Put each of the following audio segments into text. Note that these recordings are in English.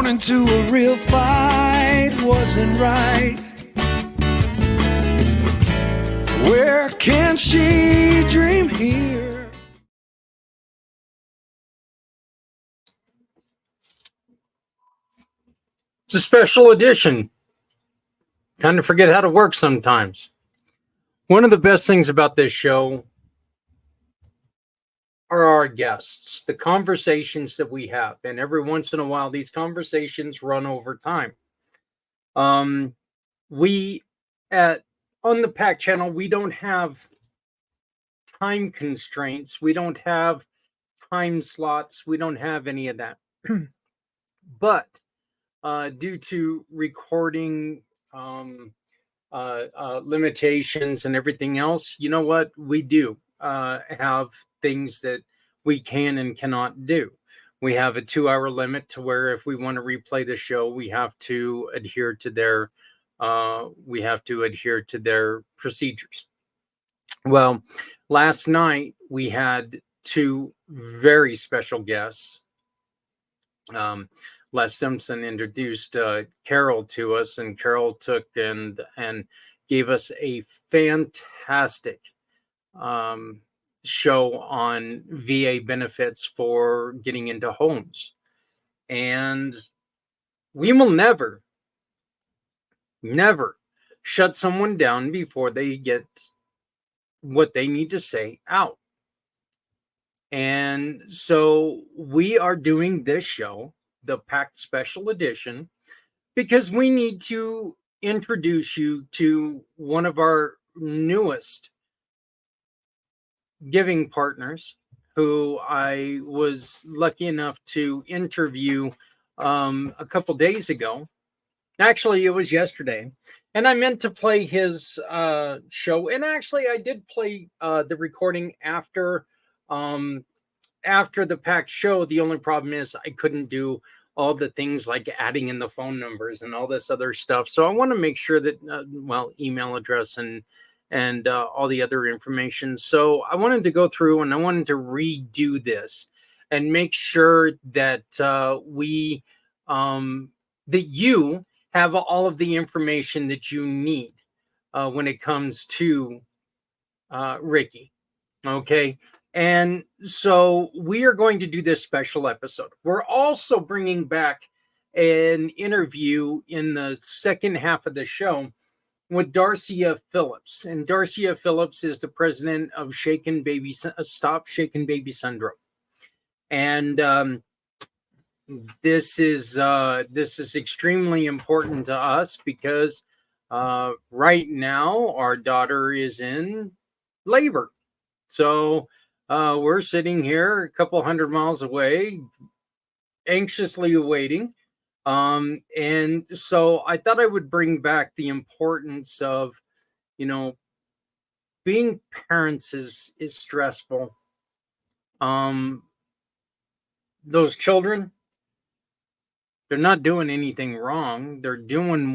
Into a real fight wasn't right. Where can she dream here? It's a special edition. Kind of forget how to work sometimes. One of the best things about this show are our guests, the conversations that we have. And every once in a while, these conversations run over time. On the pACT channel, we don't have time constraints. We don't have time slots. We don't have any of that. But due to recording limitations and everything else, you know what? We do have things that we can and cannot do. We have a 2-hour limit to where if we want to replay the show, we have to adhere to their procedures. Well, last night we had 2 very special guests. Les Simpson introduced Carol to us, and Carol took and gave us a fantastic show on VA benefits for getting into homes. And we will never shut someone down before they get what they need to say out. And so we are doing this show, the pACT Special Edition, because we need to introduce you to one of our newest giving partners who I was lucky enough to interview a couple days ago. Actually, it was yesterday. And I meant to play his show. And actually, I did play the recording after the pACT show. The only problem is I couldn't do all the things like adding in the phone numbers and all this other stuff. So I want to make sure that, email address and all the other information. So I wanted to go through and I wanted to redo this and make sure that that you have all of the information that you need when it comes to Ricky. Okay. And so we are going to do this special episode. We're also bringing back an interview in the second half of the show with Darcia Phillips. And Darcia Phillips is the president of Stop Shaken Baby Syndrome. And this is extremely important to us because right now our daughter is in labor. So we're sitting here a couple hundred miles away, anxiously awaiting. And so I thought I would bring back the importance of, you know, being parents is stressful. Those children, they're not doing anything wrong. They're doing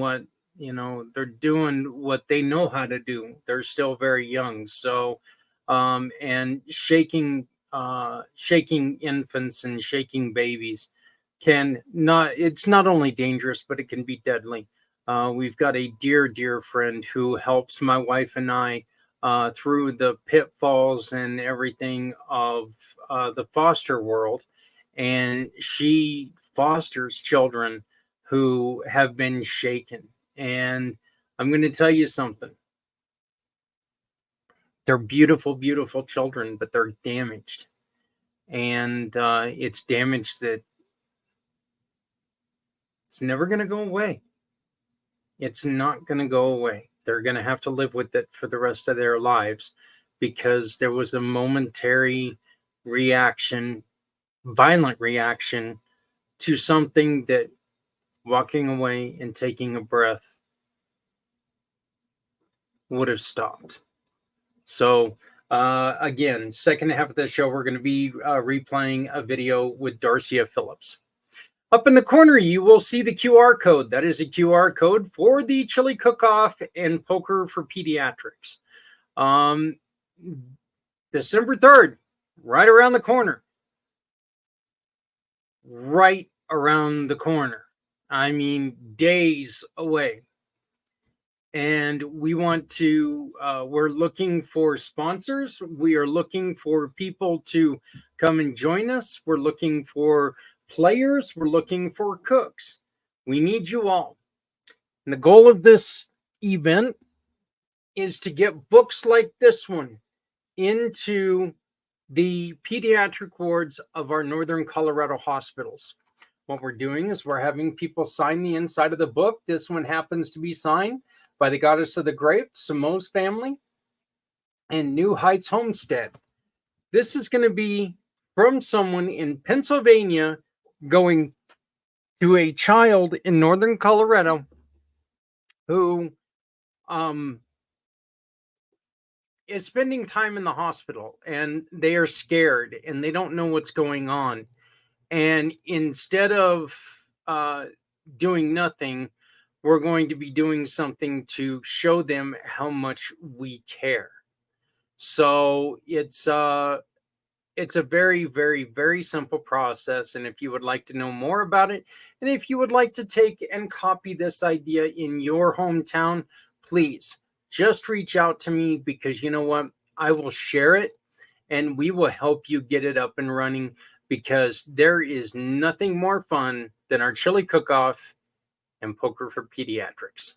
they're doing what they know how to do. They're still very young. So, and shaking infants and shaking babies it's not only dangerous, but it can be deadly. We've got a dear friend who helps my wife and I through the pitfalls and everything of the foster world. And she fosters children who have been shaken. And I'm going to tell you something. They're beautiful, beautiful children, but they're damaged. And it's damage that it's never going to go away. It's not going to go away. They're going to have to live with it for the rest of their lives because there was a momentary reaction, violent reaction to something that walking away and taking a breath would have stopped. So again, second half of the show, we're going to be replaying a video with Darcia Phillips. Up in the corner, you will see the QR code. That is a QR code for the chili cook-off and poker for pediatrics. December 3rd, right around the corner. Right around the corner. I mean, days away. And we want to, we're looking for sponsors. We are looking for people to come and join us. We're looking for players. We're looking for cooks. We need you all. And the goal of this event is to get books like this one into the pediatric wards of our Northern Colorado hospitals. What we're doing is we're having people sign the inside of the book. This one happens to be signed by the Goddess of the Grape, Samo's family, and New Heights Homestead. This is going to be from someone in Pennsylvania going to a child in Northern Colorado who is spending time in the hospital, and they are scared and they don't know what's going on. And instead of doing nothing, we're going to be doing something to show them how much we care. So it's a very, very, very simple process. And if you would like to know more about it, and if you would like to take and copy this idea in your hometown, please just reach out to me, because you know what? I will share it and we will help you get it up and running, because there is nothing more fun than our chili cook-off and poker for pediatrics.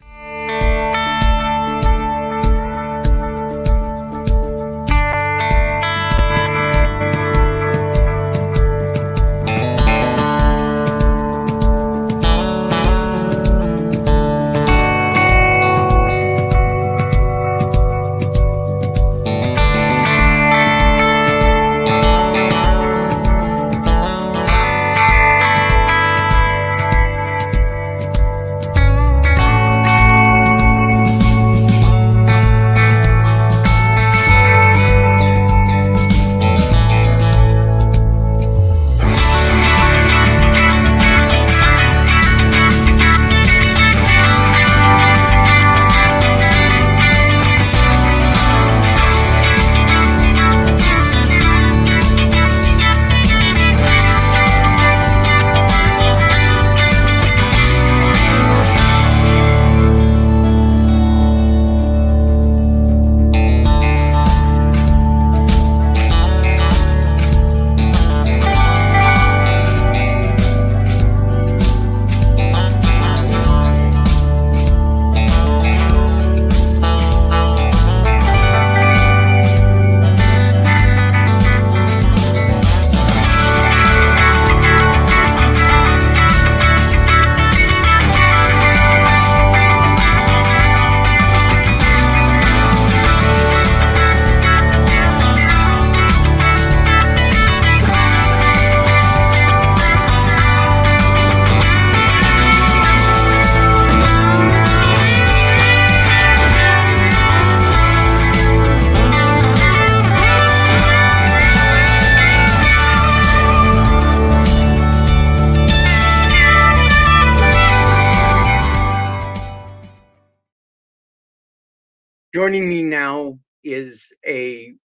Joining me now is a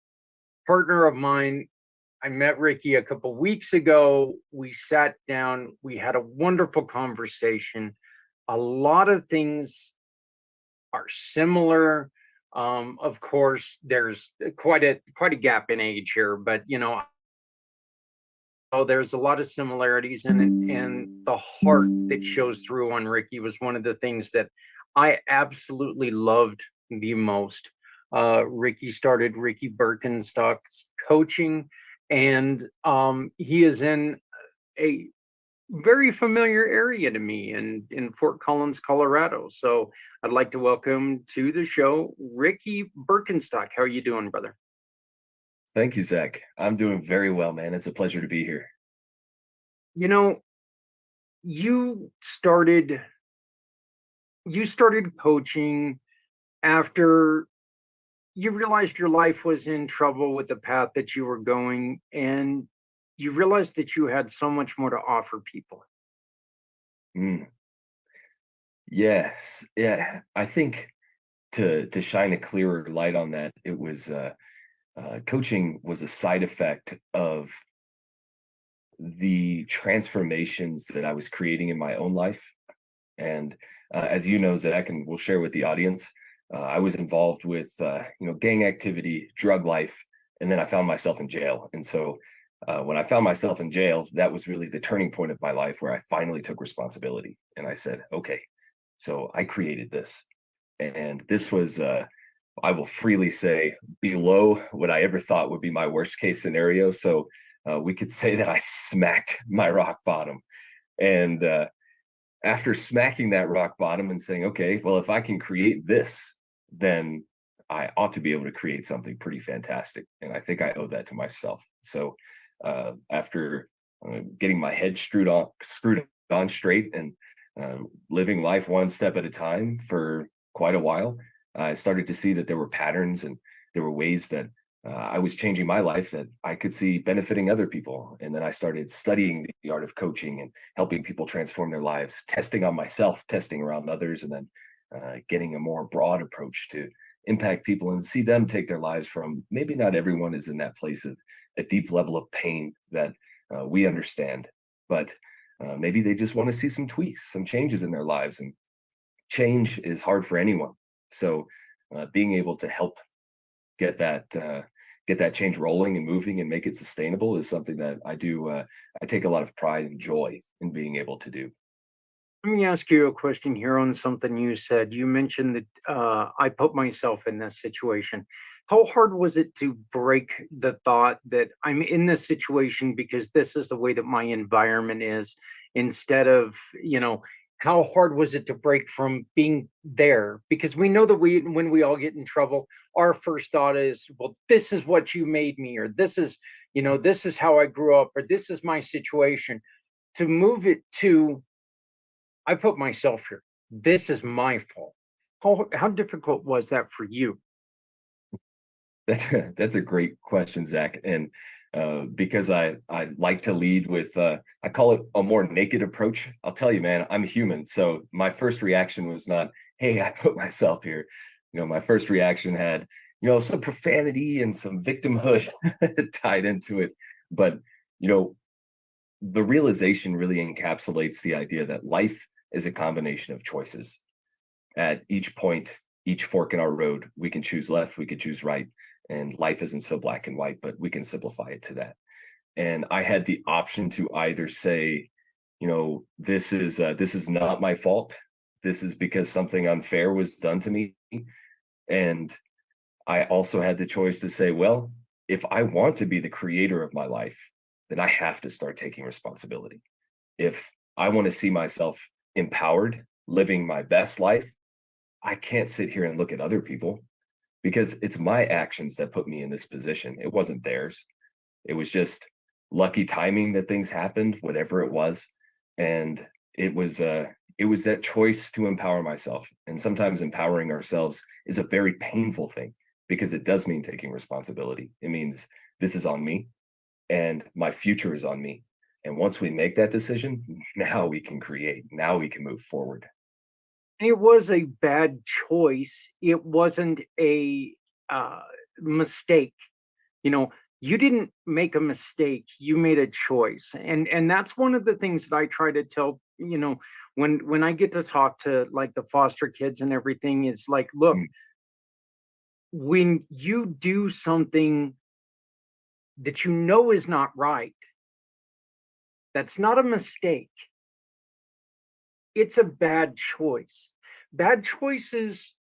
partner of mine. I met Ricky a couple weeks ago. We sat down, we had a wonderful conversation. A lot of things are similar. Of course, there's quite a gap in age here, but there's a lot of similarities in it, and the heart that shows through on Ricky was one of the things that I absolutely loved the most. Ricky started Ricky Birkenstock's coaching, and he is in a very familiar area to me in Fort Collins, Colorado. So I'd like to welcome to the show Ricky Birkenstock. How are you doing, brother? Thank you, Zach. I'm doing very well, man. It's a pleasure to be here. You know, you started you started coaching after you realized your life was in trouble with the path that you were going, and you realized that you had so much more to offer people. Mm, yes, yeah. I think to shine a clearer light on that, it was coaching was a side effect of the transformations that I was creating in my own life. And as you know, Zach, and we'll share with the audience, I was involved with gang activity, drug life, and then I found myself in jail. And so when I found myself in jail, that was really the turning point of my life where I finally took responsibility. And I said, okay, so I created this. And this was, I will freely say, below what I ever thought would be my worst case scenario. So we could say that I smacked my rock bottom. And after smacking that rock bottom and saying, okay, well, if I can create this, then I ought to be able to create something pretty fantastic. And I think I owe that to myself. So after getting my head screwed on straight and living life one step at a time for quite a while, I started to see that there were patterns and there were ways that I was changing my life that I could see benefiting other people. And then I started studying the art of coaching and helping people transform their lives, testing on myself, testing around others, and then getting a more broad approach to impact people and see them take their lives from maybe not everyone is in that place of a deep level of pain that we understand, but maybe they just want to see some tweaks, some changes in their lives. And change is hard for anyone. So being able to help get that change rolling and moving and make it sustainable is something that I do. I take a lot of pride and joy in being able to do. Let me ask you a question here on something you said. You mentioned that I put myself in this situation. How hard was it to break the thought that I'm in this situation because this is the way that my environment is, instead of, how hard was it to break from being there? Because we know that when we all get in trouble, our first thought is, well, this is what you made me, or this is how I grew up, or this is my situation. To move it to, I put myself here. This is my fault. How difficult was that for you? That's a great question, Zach. And because I like to lead with I call it a more naked approach. I'll tell you, man, I'm human. So my first reaction was not, hey, I put myself here. My first reaction had, some profanity and some victimhood tied into it. But the realization really encapsulates the idea that life is a combination of choices. At each point, each fork in our road, we can choose left, we can choose right. And life isn't so black and white, but we can simplify it to that. And I had the option to either say, this is not my fault. This is because something unfair was done to me. And I also had the choice to say, well, if I want to be the creator of my life, then I have to start taking responsibility. If I want to see myself empowered, living my best life, I can't sit here and look at other people, because it's my actions that put me in this position. It wasn't theirs. It was just lucky timing that things happened, whatever it was. And it was that choice to empower myself. And sometimes empowering ourselves is a very painful thing, because it does mean taking responsibility. It means this is on me and my future is on me. And once we make that decision, now we can create, now we can move forward. It was a bad choice. It wasn't a mistake. You know, you didn't make a mistake. You made a choice, and that's one of the things that I try to tell. When I get to talk to like the foster kids and everything, is like, look, Mm, when you do something that you know is not right, that's not a mistake. It's a bad choice. Bad choices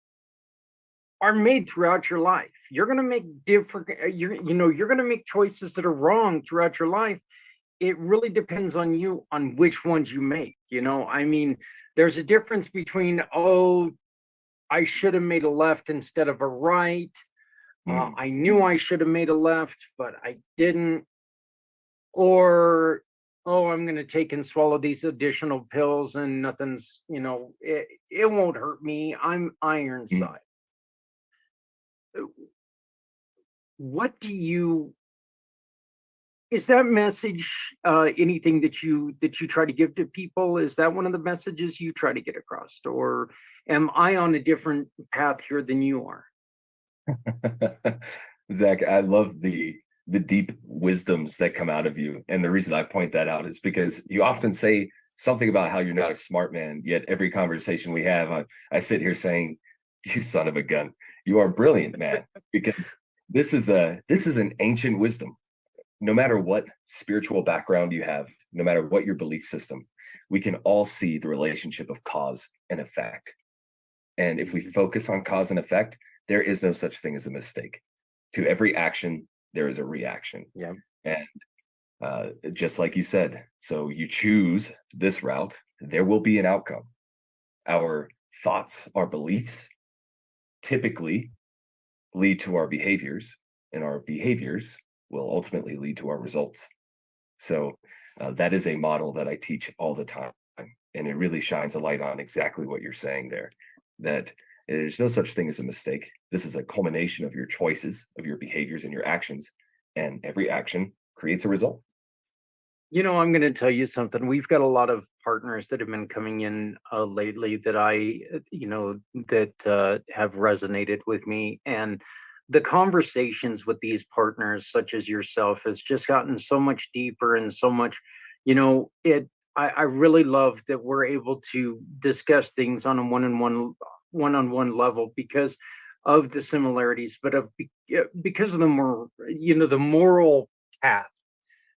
are made throughout your life. You're going to make different you're going to make choices that are wrong throughout your life. It really depends on you on which ones you make. I mean, there's a difference between, oh, I should have made a left instead of a right. mm, I knew I should have made a left, but I didn't. Or, oh, I'm going to take and swallow these additional pills and nothing's, it won't hurt me. I'm mm. Ironside. What do you Is that message anything that you try to give to people? Is that one of the messages you try to get across, or am I on a different path here than you are? Zach, I love the deep wisdoms that come out of you. And the reason I point that out is because you often say something about how you're not a smart man, yet every conversation we have, I sit here saying, "You son of a gun, you are brilliant, man," because this is an ancient wisdom. No matter what spiritual background you have, no matter what your belief system, we can all see the relationship of cause and effect. And if we focus on cause and effect, there is no such thing as a mistake. To every action, there is a reaction. Yeah. And just like you said, so you choose this route, there will be an outcome. Our thoughts, our beliefs typically lead to our behaviors, and our behaviors will ultimately lead to our results. So that is a model that I teach all the time. And it really shines a light on exactly what you're saying there, that there's no such thing as a mistake. This is a culmination of your choices, of your behaviors and your actions. And every action creates a result. I'm going to tell you something. We've got a lot of partners that have been coming in lately that have resonated with me. And the conversations with these partners, such as yourself, has just gotten so much deeper and so much, I really love that we're able to discuss things on a one-on-one level because of the similarities, but because of the moral path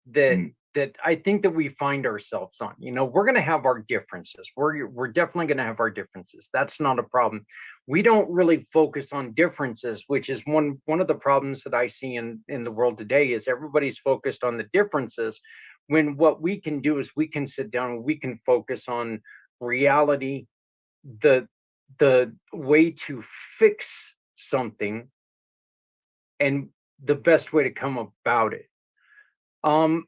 that Mm, that I think that we find ourselves on. We're going to have our differences. We're definitely going to have our differences. That's not a problem. We don't really focus on differences, which is one of the problems that I see in the world today. Is everybody's focused on the differences, when what we can do is we can sit down and we can focus on reality, the the way to fix something, and the best way to come about it. Um,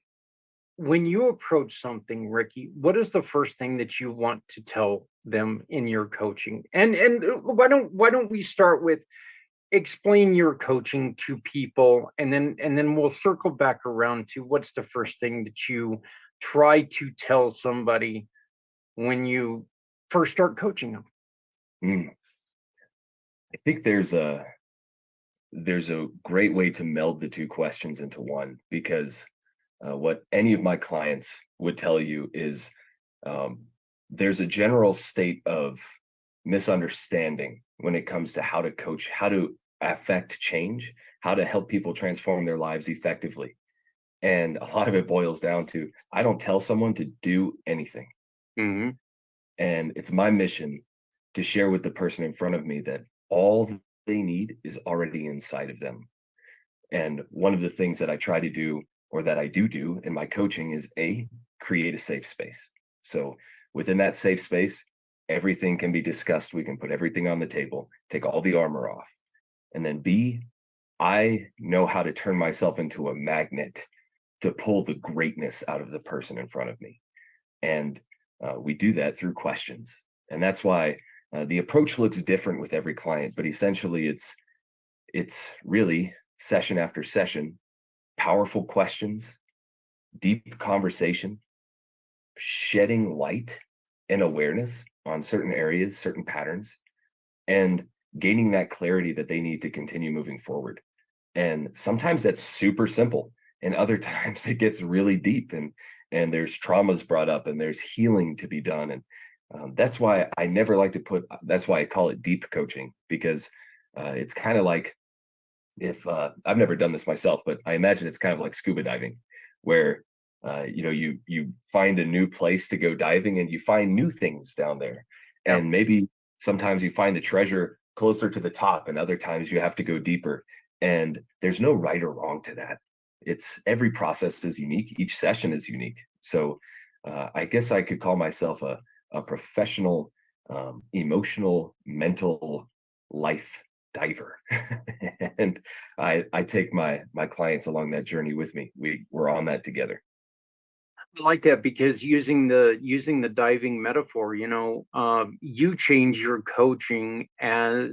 when you approach something, Ricky, what is the first thing that you want to tell them in your coaching? And why don't we start with explain your coaching to people, and then we'll circle back around to what's the first thing that you try to tell somebody when you first start coaching them? mm. I think there's a great way to meld the two questions into one, because what any of my clients would tell you is um, there's a general state of misunderstanding when it comes to how to coach, how to affect change, how to help people transform their lives effectively. And a lot of it boils down to, I don't tell someone to do anything. Hmm. And it's my mission to share with the person in front of me that all they need is already inside of them. And one of the things that I try to do, or that I do in my coaching, is create a safe space. So within that safe space, everything can be discussed. We can put everything on the table, take all the armor off. And then B, I know how to turn myself into a magnet to pull the greatness out of the person in front of me. And we do that through questions. And that's why the approach looks different with every client, but essentially it's really session after session, powerful questions, deep conversation, shedding light and awareness on certain areas, certain patterns, and gaining that clarity that they need to continue moving forward. And sometimes that's super simple, and other times it gets really deep, and there's traumas brought up, and there's healing to be done. And that's why I never like to put. That's why I call it deep coaching, because it's kind of like, if I've never done this myself, but I imagine it's kind of like scuba diving, where you find a new place to go diving, and you find new things down there, Yeah. and maybe sometimes you find the treasure closer to the top, and other times you have to go deeper. And there's no right or wrong to that. It's every process is unique. Each session is unique. So I guess I could call myself a professional, emotional, mental life diver. And I take my clients along that journey with me. We're on that together. I like that, because using the diving metaphor, you change your coaching as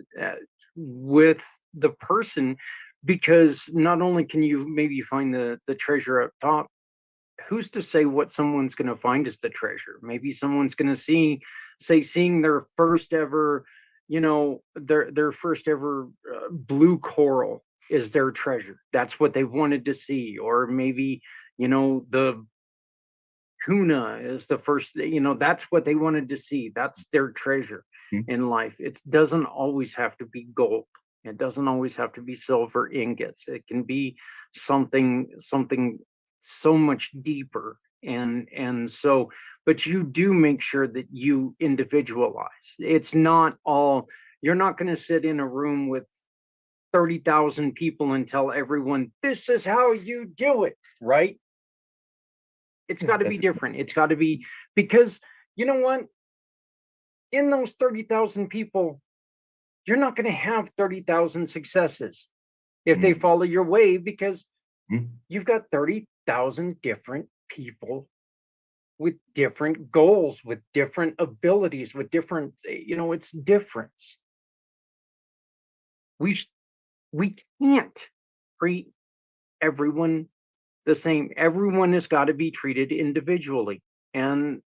with the person, because not only can you maybe find the treasure up top, who's to say what someone's going to find as the treasure? Maybe someone's going to seeing their first ever, their first ever blue coral is their treasure. That's what they wanted to see. Or maybe, the tuna is the first, that's what they wanted to see. That's their treasure Mhm. in life. It doesn't always have to be gold. It doesn't always have to be silver ingots. It can be something so much deeper. And so, but you do make sure that you individualize. It's not all, you're not going to sit in a room with 30,000 people and tell everyone, this is how you do it, right? It's got to be That's different. It's got to be, because you know what? In those 30,000 people, you're not going to have 30,000 successes if they Mhm. follow your way, because Mhm. you've got 30,000 different people with different goals, with different abilities, with different, it's difference. We we can't treat everyone the same. Everyone has got to be treated individually. And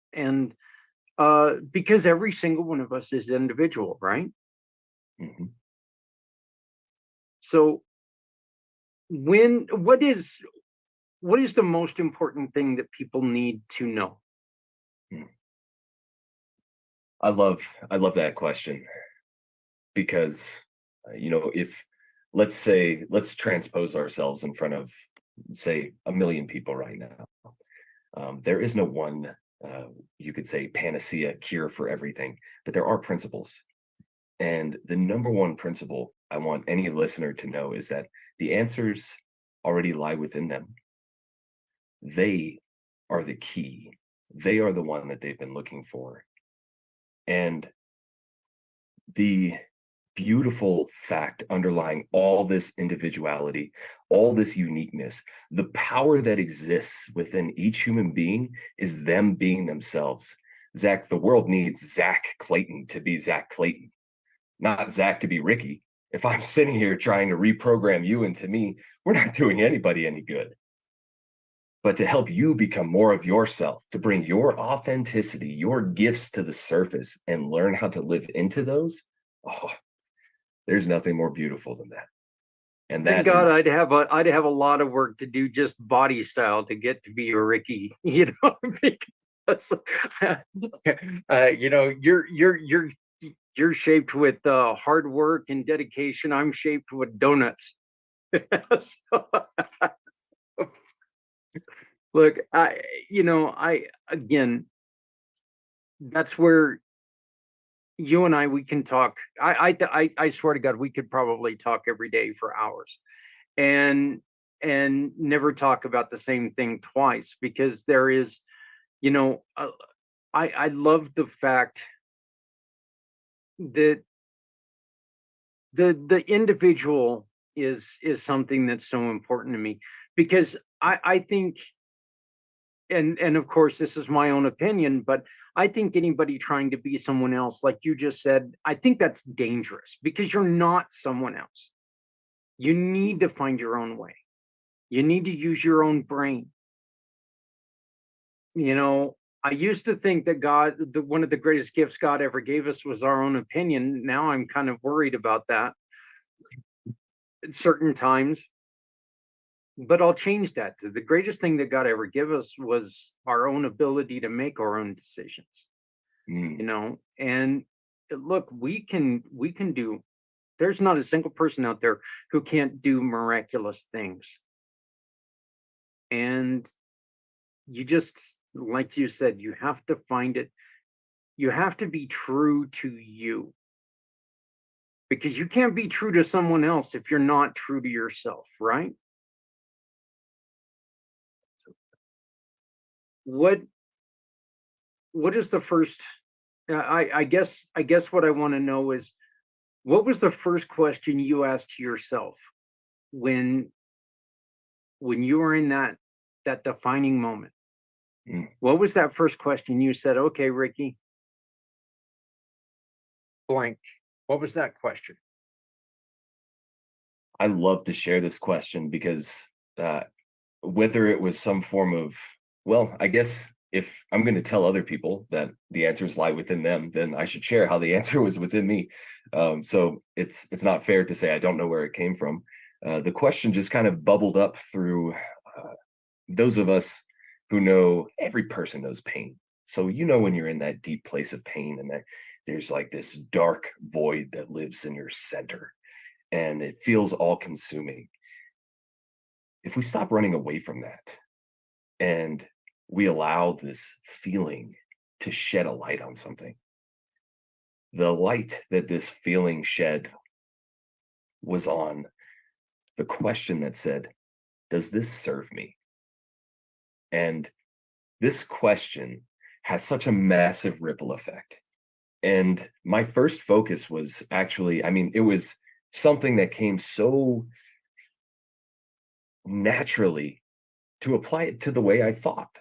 because every single one of us is individual, right? Mhm. So when what is the most important thing that people need to know? Mhm. I love that question, because if, let's transpose ourselves in front of, say, a million people right now. There is no one, uh, you could say, panacea cure for everything, but there are principles. And the number one principle I want any listener to know is that the answers already lie within them. They are the key. They are the one that they've been looking for. And the beautiful fact underlying all this individuality, all this uniqueness, the power that exists within each human being is them being themselves. Zach, the world needs Zach Clayton to be Zach Clayton, not Zach to be Ricky. If I'm sitting here trying to reprogram you into me, we're not doing anybody any good. But to help you become more of yourself, to bring your authenticity, your gifts to the surface, and learn how to live into those, oh, there's nothing more beautiful than that. And Thank that God, is, I'd have a lot of work to do just body style to get to be a Ricky, because you're shaped with hard work and dedication. I'm shaped with donuts. So, look, I again, that's where you and we can talk. I swear to God, we could probably talk every day for hours, and never talk about the same thing twice, because there is, you know, uh, I love the fact that the individual is something that's so important to me, because I think, and of course this is my own opinion, but I think anybody trying to be someone else, like you just said, I think that's dangerous, because you're not someone else. You need to find your own way. You need to use your own brain. I used to think that one of the greatest gifts God ever gave us was our own opinion. Now I'm kind of worried about that at certain times, but I'll change that. The greatest thing that God ever gave us was our own ability to make our own decisions, and look, we can do, there's not a single person out there who can't do miraculous things. And you just, like you said, you have to find it. You have to be true to you, because you can't be true to someone else if you're not true to yourself, right? What what is the first I guess what I want to know is, what was the first question you asked yourself when you were in that defining moment? Mm. What was that first question you said, okay, Ricky, blank? What was that question? I love to share this question because whether it was some form of, well, I guess if I'm going to tell other people that the answers lie within them, then I should share how the answer was within me. So it's not fair to say I don't know where it came from. The question just kind of bubbled up through those of us who know, every person knows pain. So when you're in that deep place of pain, and that there's like this dark void that lives in your center, and it feels all consuming. If we stop running away from that and we allow this feeling to shed a light on something, the light that this feeling shed was on the question that said, does this serve me? And this question has such a massive ripple effect. And my first focus was actually, I mean, it was something that came so naturally to apply it to the way I thought.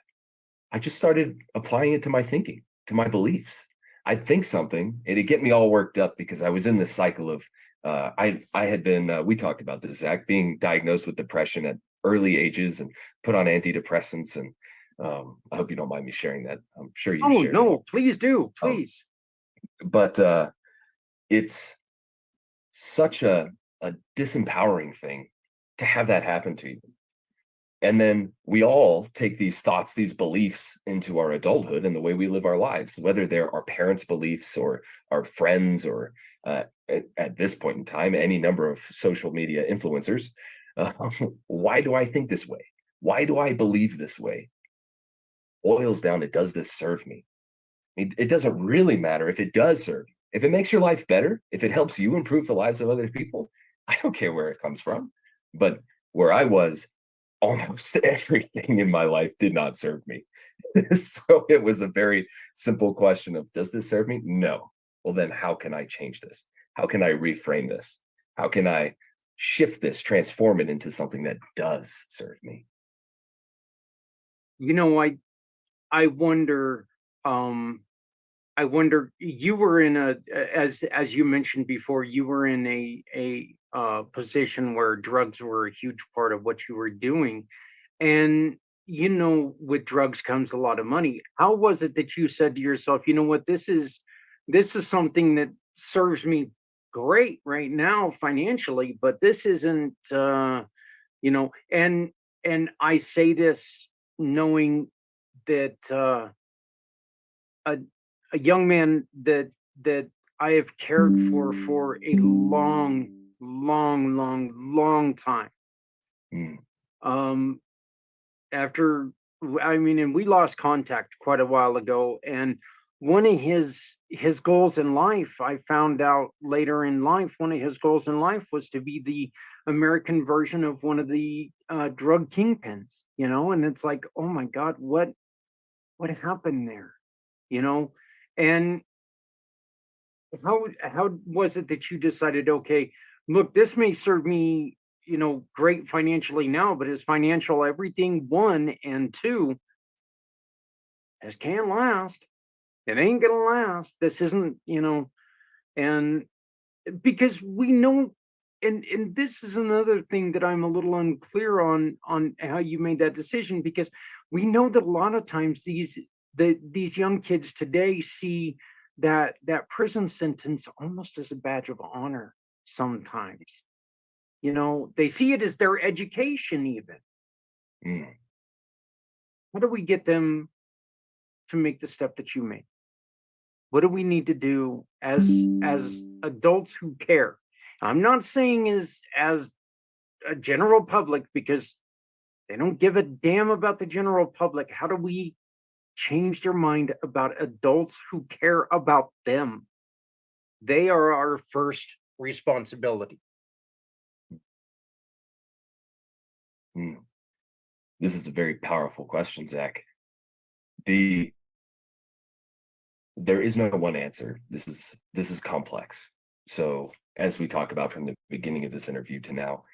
I just started applying it to my thinking, to my beliefs. I'd think something, it'd get me all worked up because I was in this cycle of, I had been, we talked about this, Zach, being diagnosed with depression at early ages and put on antidepressants. And I hope you don't mind me sharing that. I'm sure you've Oh shared it. no, please do, Um, please. but it's such a disempowering thing to have that happen to you. And then we all take these thoughts, these beliefs into our adulthood and the way we live our lives, whether they're our parents' beliefs or our friends, or at this point in time, any number of social media influencers. Uh, why do I think this way? Why do I believe this way? Boils down to, does this serve me? It doesn't really matter if it does serve you. If it makes your life better, if it helps you improve the lives of other people, I don't care where it comes from. But where I was, almost everything in my life did not serve me. So it was a very simple question of, does this serve me? No. Well, then how can I change this? How can I reframe this? How can I shift this, transform it into something that does serve me? You know, I wonder, I wonder, you were in as you mentioned before, you were in a position where drugs were a huge part of what you were doing. And with drugs comes a lot of money. How was it that you said to yourself, you know what, this is something that serves me great right now financially, but this isn't, and I say this knowing that a a young man that I have cared for a long, long, long, long time. Mm, Um, after I mean, and we lost contact quite a while ago. And one of his goals in life, I found out later in life, one of his goals in life was to be the American version of one of the drug kingpins. And it's like, oh my God, what happened there? You know, and how was it that you decided, okay, look, this may serve me, great financially now, but is financial everything? One, and two, this can't last. It ain't gonna last. This isn't, and because we know, and this is another thing that I'm a little unclear on how you made that decision, because we know that a lot of times these young kids today see that prison sentence almost as a badge of honor sometimes. You know, they see it as their education even. Mm. How do we get them to make the step that you made? What do we need to do as adults who care? I'm not saying as a general public, because they don't give a damn about the general public. How do we change their mind about adults who care about them? They are our first responsibility. Mm. This is a very powerful question, Zach. There is no one answer. This is complex. So as we talk about from the beginning of this interview to now,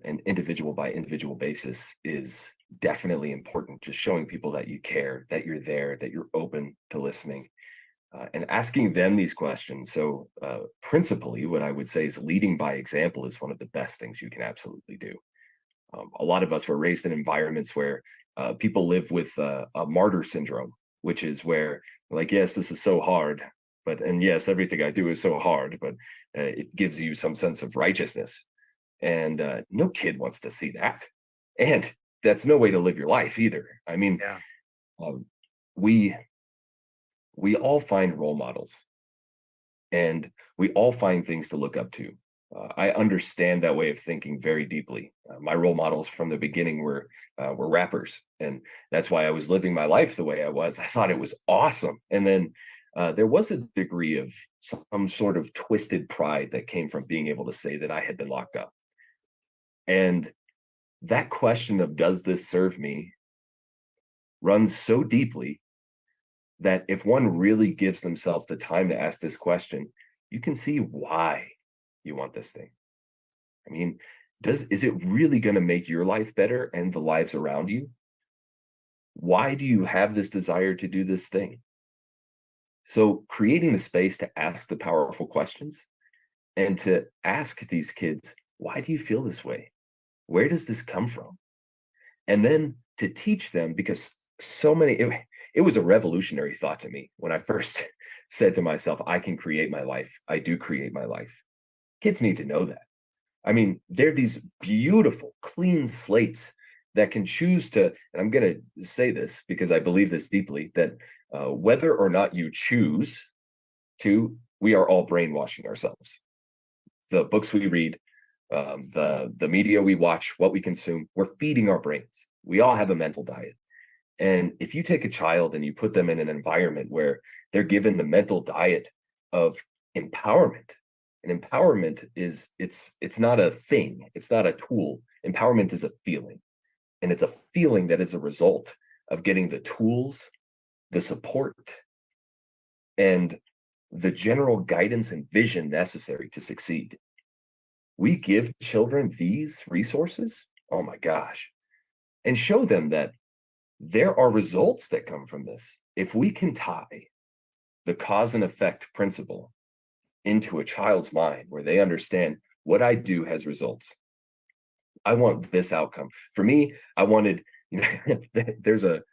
an individual by individual basis is definitely important. Just showing people that you care, that you're there, that you're open to listening, and asking them these questions. So principally, what I would say is leading by example is one of the best things you can absolutely do. A lot of us were raised in environments where people live with a martyr syndrome, which is where, like, yes, this is so hard, and yes, everything I do is so hard, but it gives you some sense of righteousness. And no kid wants to see that. And that's no way to live your life either. I mean, Yeah. we all find role models, and we all find things to look up to. I understand that way of thinking very deeply. My role models from the beginning were rappers, and that's why I was living my life the way I was. I thought it was awesome, and then there was a degree of some sort of twisted pride that came from being able to say that I had been locked up. And that question of does this serve me runs so deeply that if one really gives themselves the time to ask this question, you can see why you want this thing. I mean, is it really going to make your life better and the lives around you? Why do you have this desire to do this thing? So creating the space to ask the powerful questions and to ask these kids, why do you feel this way? Where does this come from? And then to teach them, because it was a revolutionary thought to me when I first said to myself, I can create my life. I do create my life. Kids need to know that. I mean, they're these beautiful, clean slates that can choose to, and I'm going to say this because I believe this deeply, that whether or not you choose to, we are all brainwashing ourselves. The books we read, the media we watch, what we consume, we're feeding our brains. We all have a mental diet. And if you take a child and you put them in an environment where they're given the mental diet of empowerment, and empowerment is it's not a thing, it's not a tool. Empowerment is a feeling. And it's a feeling that is a result of getting the tools, the support, and the general guidance and vision necessary to succeed. We give children these resources, oh my gosh, and show them that there are results that come from this. If we can tie the cause and effect principle into a child's mind where they understand what I do has results. I want this outcome. For me, I wanted, there's a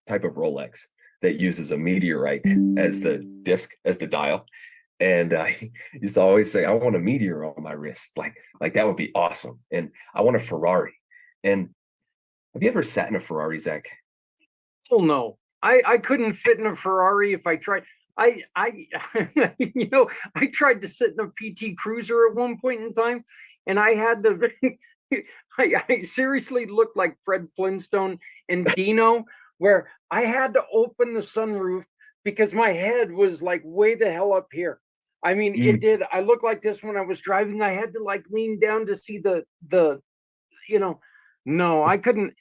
type of Rolex that uses a meteorite as the disc, as the dial. And I used to always say, I want a meteor on my wrist. Like that would be awesome. And I want a Ferrari. And have you ever sat in a Ferrari, Zach? Oh no, I couldn't fit in a Ferrari if I tried. I I tried to sit in a PT Cruiser at one point in time, and I had to. I seriously looked like Fred Flintstone and Dino, where I had to open the sunroof because my head was like way the hell up here. I mean, it did. I looked like this when I was driving. I had to like lean down to see the. No, I couldn't.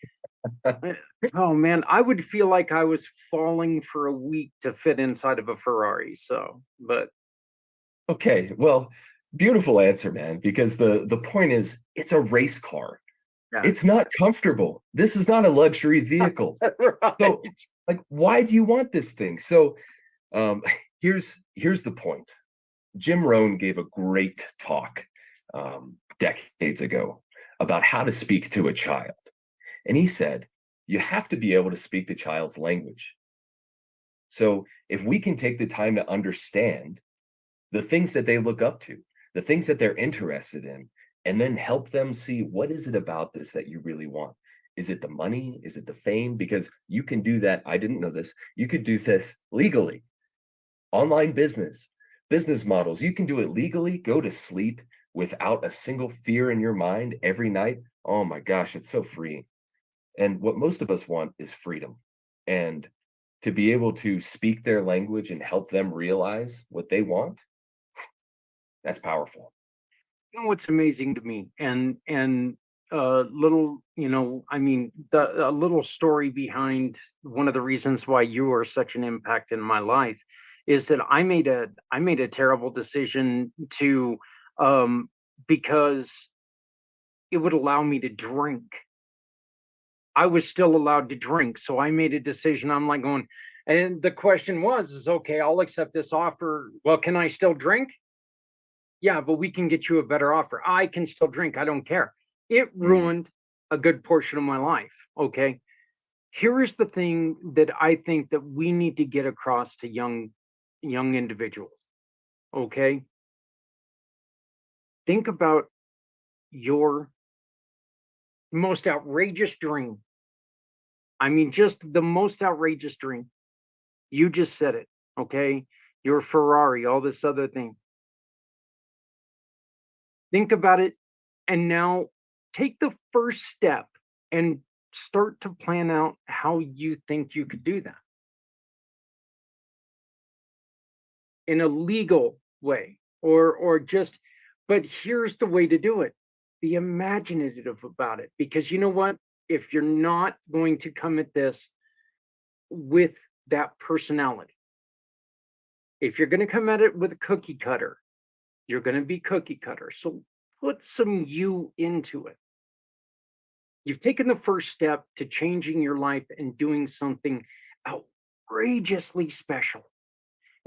Oh man, I would feel like I was falling for a week to fit inside of a Ferrari. So, but Okay, well, beautiful answer, man, because the point is it's a race car. yeah, It's not comfortable. This is not a luxury vehicle. right. So, like, why do you want this thing? So, um, here's the point. Jim Rohn gave a great talk decades ago about how to speak to a child. And he said, you have to be able to speak the child's language. So if we can take the time to understand the things that they look up to, the things that they're interested in, and then help them see, what is it about this that you really want? Is it the money? Is it the fame? Because you can do that. I didn't know this. You could do this legally. Online business models. You can do it legally, go to sleep without a single fear in your mind every night. Oh my gosh, it's so freeing. And what most of us want is freedom. And to be able to speak their language and help them realize what they want, that's powerful. You know what's amazing to me, and little, I mean, the a little story behind one of the reasons why you are such an impact in my life is that I made a terrible decision to um because it would allow me to drink. I was still allowed to drink, so I made a decision. I'm like going, and the question is okay, I'll accept this offer. Well, can I still drink? Yeah, but we can get you a better offer. I can still drink. I don't care. It Mhm. ruined a good portion of my life. Okay. Here is the thing that I think that we need to get across to young individuals. Okay. Think about your most outrageous dream. I mean, just the most outrageous dream. You just said it. Okay. Your Ferrari, all this other thing. Think about it. And now take the first step and start to plan out how you think you could do that in a legal way, or just, but here's the way to do it. Be imaginative about it, because you know what? If you're not going to come at this with that personality, if you're going to come at it with a cookie cutter, you're going to be cookie cutter. So put some you into it. You've taken the first step to changing your life and doing something outrageously special.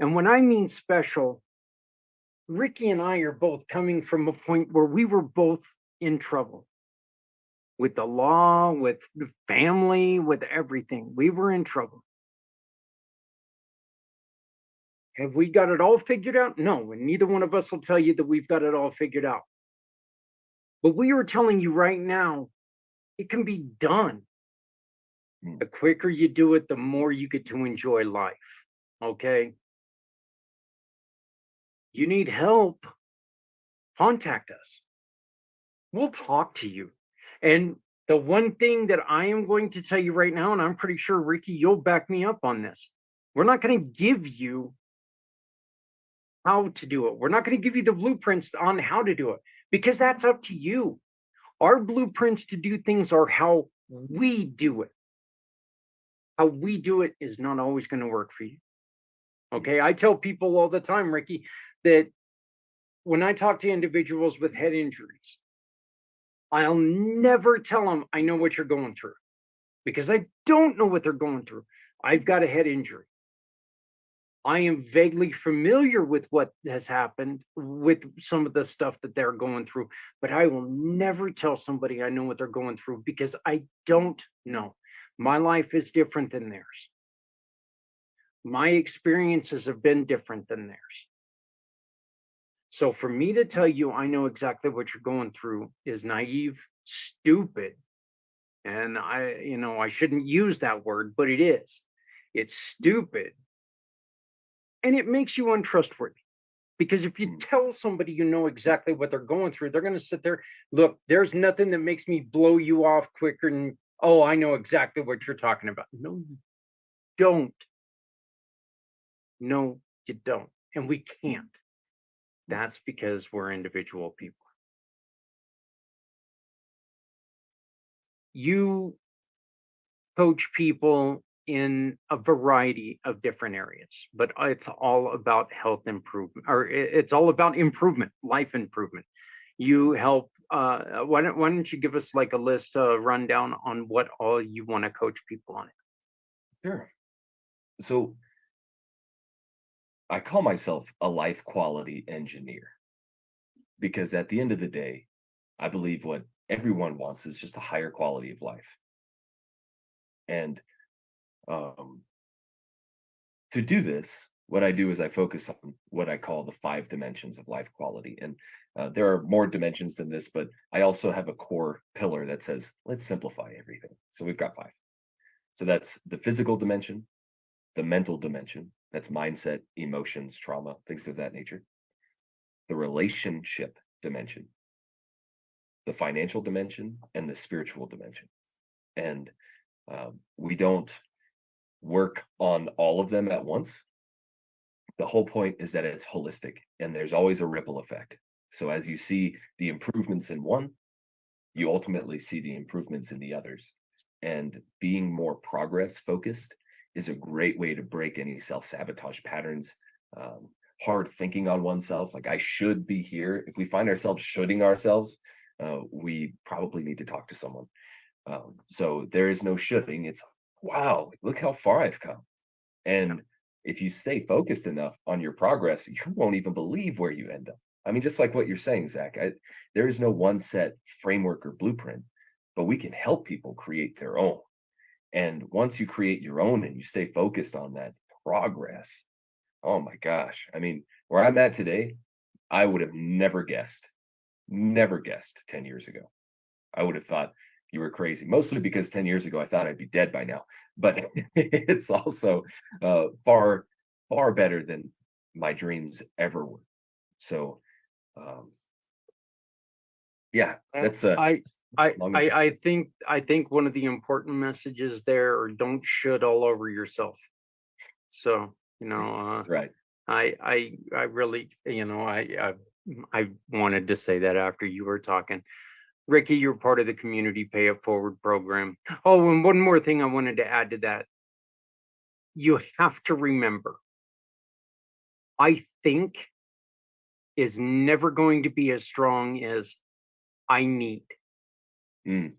And when I mean special, Ricky and I are both coming from a point where we were both in trouble with the law, with the family, with everything. We were in trouble. Have we got it all figured out? No, and neither one of us will tell you that we've got it all figured out. But we are telling you right now, it can be done. Mm. The quicker you do it, the more you get to enjoy life. Okay. You need help, contact us. We'll talk to you. And the one thing that I am going to tell you right now, and I'm pretty sure, Ricky, you'll back me up on this. We're not going to give you how to do it. We're not going to give you the blueprints on how to do it, because that's up to you. Our blueprints to do things are how we do it. How we do it is not always going to work for you. Okay. I tell people all the time, Ricky, that when I talk to individuals with head injuries, I'll never tell them I know what you're going through, because I don't know what they're going through. I've got a head injury. I am vaguely familiar with what has happened with some of the stuff that they're going through, but I will never tell somebody I know what they're going through, because I don't know. My life is different than theirs. My experiences have been different than theirs. So for me to tell you I know exactly what you're going through is naive, stupid, and I shouldn't use that word, but it is. It's stupid, and it makes you untrustworthy, because if you Mm. tell somebody you know exactly what they're going through, they're going to sit there. Look, there's nothing that makes me blow you off quicker than, oh, I know exactly what you're talking about. No, you don't. No, you don't, and we can't. That's because we're individual people. You coach people in a variety of different areas, but it's all about health improvement, or it's all about improvement, life improvement. You help. Why don't you give us like a list, rundown on what all you want to coach people on it? Sure. So I call myself a life quality engineer because at the end of the day, I believe what everyone wants is just a higher quality of life. And um, to do this, what I do is I focus on what I call the 5 dimensions of life quality. And there are more dimensions than this, but I also have a core pillar that says, let's simplify everything. So we've got 5. So that's the physical dimension, the mental dimension, that's mindset, emotions, trauma, things of that nature, the relationship dimension, the financial dimension, and the spiritual dimension. And we don't work on all of them at once. The whole point is that it's holistic and there's always a ripple effect. So as you see the improvements in one, you ultimately see the improvements in the others. And being more progress focused is a great way to break any self-sabotage patterns, hard thinking on oneself, like I should be here. If we find ourselves shoulding ourselves, we probably need to talk to someone. So there is no shoulding. It's, wow, look how far I've come. And if you stay focused enough on your progress, you won't even believe where you end up. I mean, just like what you're saying, Zach, there is no one set framework or blueprint, but we can help people create their own. And once you create your own and you stay focused on that progress, oh my gosh. I mean, where I'm at today, I would have never guessed 10 years ago. I would have thought you were crazy, mostly because 10 years ago, I thought I'd be dead by now. But it's also far, far better than my dreams ever were. So, yeah, that's I think one of the important messages there are don't should all over yourself. So, that's right. I really, I wanted to say that after you were talking. Ricky, you're part of the Community Pay It Forward program. Oh, and one more thing I wanted to add to that. You have to remember, I think is never going to be as strong as I need. Mm.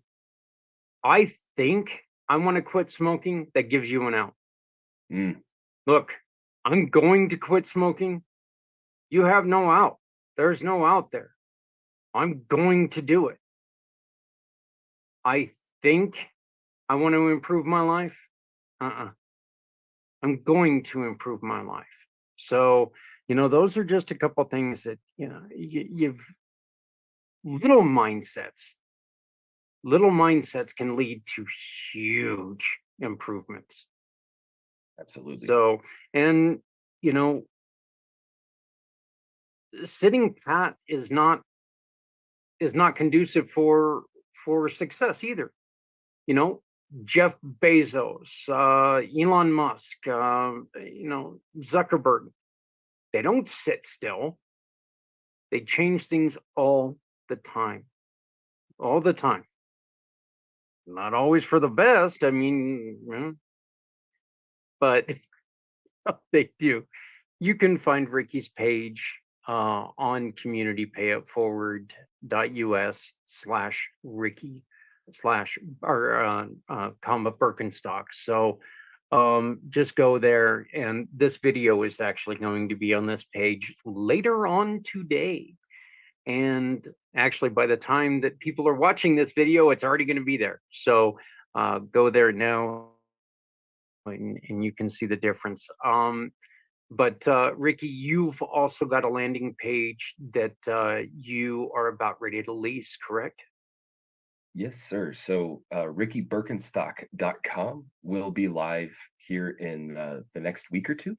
I think I want to quit smoking. That gives you an out. Mm. Look, I'm going to quit smoking. You have no out. There's no out there. I'm going to do it. I think I want to improve my life. I'm going to improve my life. So, those are just a couple things that, you've little mindsets can lead to huge improvements. Absolutely. So, and, sitting pat is not conducive for success either. Jeff Bezos, Elon Musk, Zuckerberg, they don't sit still. They change things all the time. All the time. Not always for the best. I mean, but they do. You can find Ricky's page on communitypayitforward.us/Ricky/comma Birkenstock. So just go there, and this video is actually going to be on this page later on today. And actually, by the time that people are watching this video, it's already going to be there. So go there now, and you can see the difference. But Ricky, you've also got a landing page that you are about ready to lease, correct? Yes, sir. So rickybirkenstock.com will be live here in the next week or two.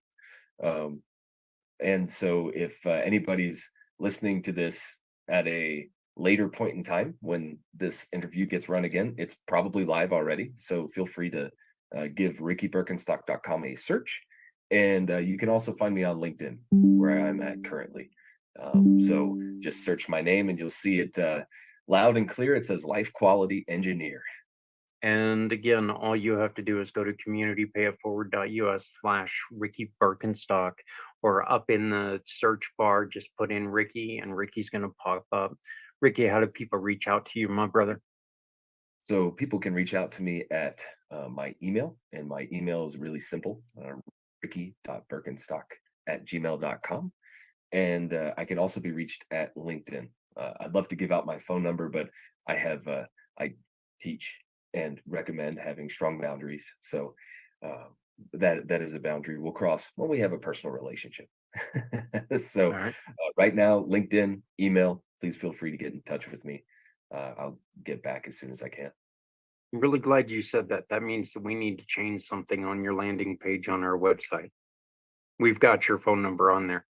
And so if anybody's listening to this at a later point in time when this interview gets run again, it's probably live already. So feel free to give rickybirkenstock.com a search. And you can also find me on LinkedIn, where I'm at currently. So just search my name and you'll see it loud and clear. It says Life Quality Engineer. And again, all you have to do is go to communitypayitforward.us/Ricky Birkenstock, or up in the search bar, just put in Ricky and Ricky's going to pop up. Ricky, how do people reach out to you, my brother? So people can reach out to me at my email, and my email is really simple, ricky.birkenstock@gmail.com. And I can also be reached at LinkedIn. I'd love to give out my phone number, but I teach and recommend having strong boundaries. So that is a boundary we'll cross when we have a personal relationship. So All right. right now, LinkedIn, email, please feel free to get in touch with me. I'll get back as soon as I can. I'm really glad you said that. That means that we need to change something on your landing page on our website. We've got your phone number on there.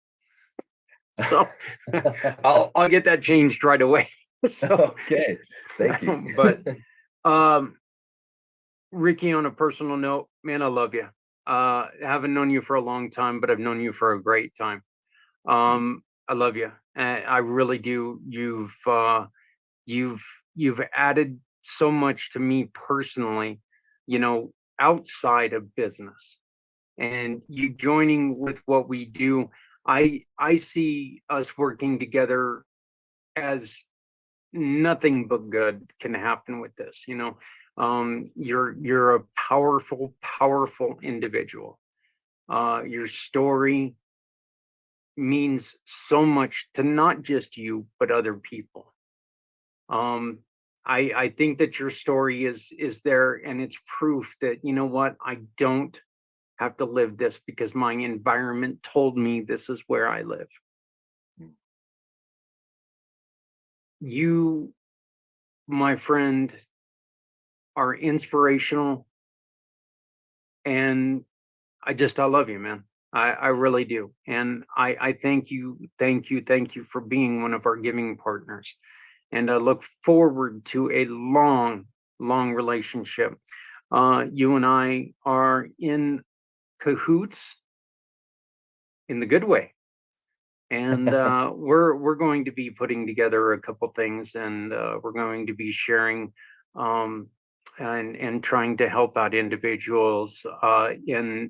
So I'll get that changed right away. So Okay, thank you. but Ricky, on a personal note, man, I love you. Haven't known you for a long time, but I've known you for a great time. I love you. I really do. You've added so much to me personally, outside of business, and you joining with what we do. I see us working together as nothing but good can happen with this. You're a powerful individual. Your story means so much to not just you, but other people. I think that your story is there, and it's proof that, you know what, I don't have to live this because my environment told me this is where I live. You, my friend, are inspirational, and I love you, man. I really do. And I thank you for being one of our giving partners. And I look forward to a long relationship. You and I are in cahoots in the good way. And we're going to be putting together a couple things, and we're going to be sharing and trying to help out individuals in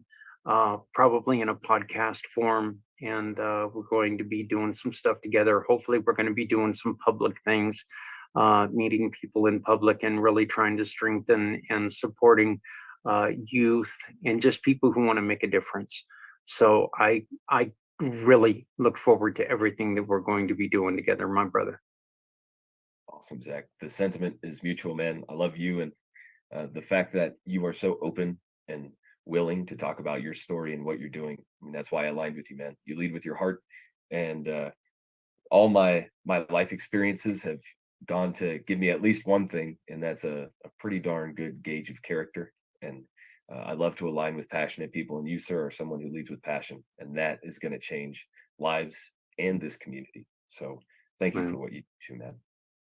probably in a podcast form. And we're going to be doing some stuff together. Hopefully we're going to be doing some public things, meeting people in public, and really trying to strengthen and supporting youth and just people who want to make a difference. So I really look forward to everything that we're going to be doing together, my brother. Awesome, Zach. The sentiment is mutual, man. I love you, and the fact that you are so open and willing to talk about your story and what you're doing. I mean, that's why I aligned with you, man. You lead with your heart, and all my life experiences have gone to give me at least one thing, and that's a pretty darn good gauge of character. And I love to align with passionate people, and you, sir, are someone who leads with passion, and that is going to change lives and this community. So thank you for what you do, man.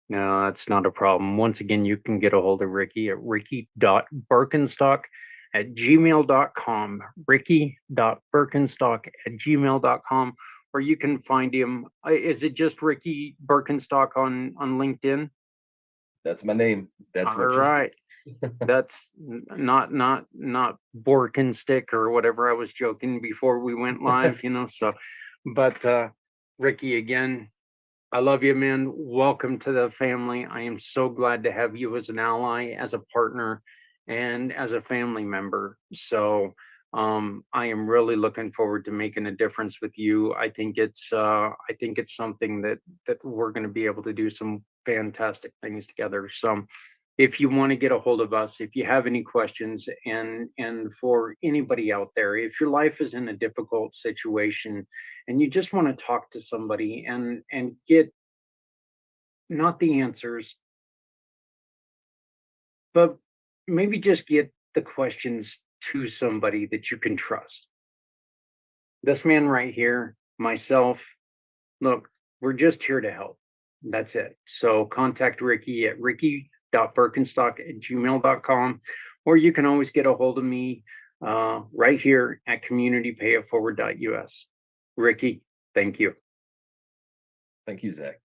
No, that's not a problem. Once again, you can get a hold of Ricky at ricky.birkenstock@gmail.com, ricky.birkenstock@gmail.com, or you can find him. Is it just Ricky Birkenstock on LinkedIn? That's my name. That's all right. That's not Borkenstick or whatever I was joking before we went live, so, but Ricky, again, I love you, man. Welcome to the family. I am so glad to have you as an ally, as a partner, and as a family member. So I am really looking forward to making a difference with you. I think it's something that we're going to be able to do some fantastic things together. So if you want to get a hold of us, if you have any questions, and for anybody out there, if your life is in a difficult situation and you just want to talk to somebody and get not the answers, but maybe just get the questions to somebody that you can trust. This man right here, myself, look, we're just here to help. That's it. So contact Ricky at ricky.birkenstock@gmail.com, or you can always get a hold of me right here at communitypayitforward.us. Ricky, thank you. Thank you, Zach.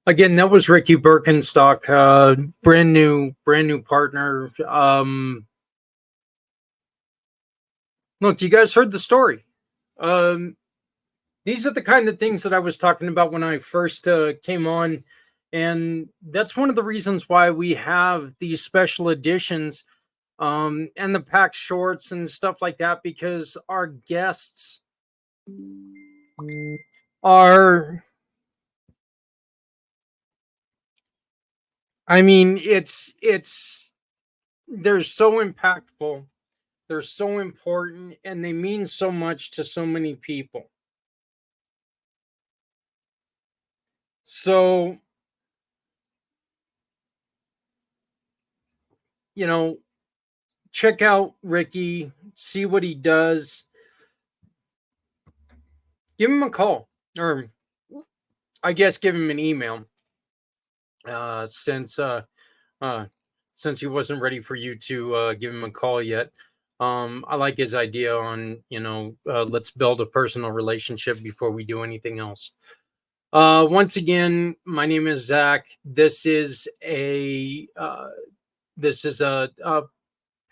Again, that was Ricky Birkenstock, brand new partner. Look, you guys heard the story. These are the kind of things that I was talking about when I first came on. And that's one of the reasons why we have these special editions and the pack shorts and stuff like that, because our guests are, I mean, they're so impactful, they're so important, and they mean so much to so many people. So, you know, check out Ricky, see what he does, give him a call, or I guess give him an email, uh, since uh, uh, since he wasn't ready for you to give him a call yet. I like his idea on, let's build a personal relationship before we do anything else. Once again, my name is Zach. This is a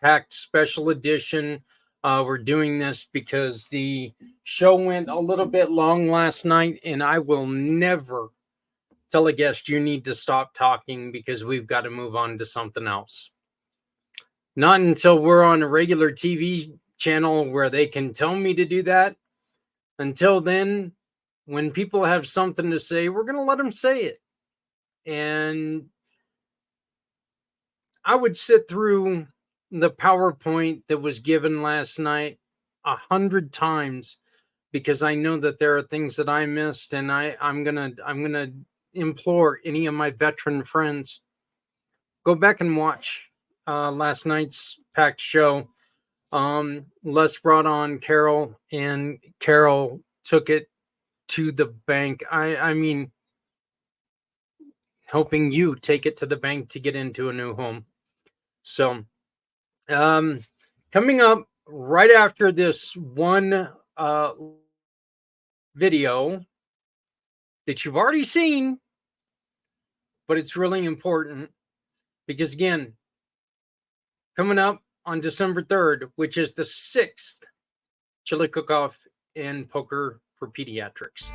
packed special edition. We're doing this because the show went a little bit long last night, and I will never tell a guest you need to stop talking because we've got to move on to something else. Not until we're on a regular TV channel where they can tell me to do that. Until then, when people have something to say, we're going to let them say it. And I would sit through the PowerPoint that was given last night 100 times because I know that there are things that I missed, and I'm gonna implore any of my veteran friends, go back and watch last night's packed show. Les brought on Carol, and Carol took it to the bank. I mean, helping you take it to the bank to get into a new home. So, coming up right after this one video that you've already seen, but it's really important because, again, coming up on December 3rd, which is the 6th Chili Cook-Off and Poker for Pediatrics.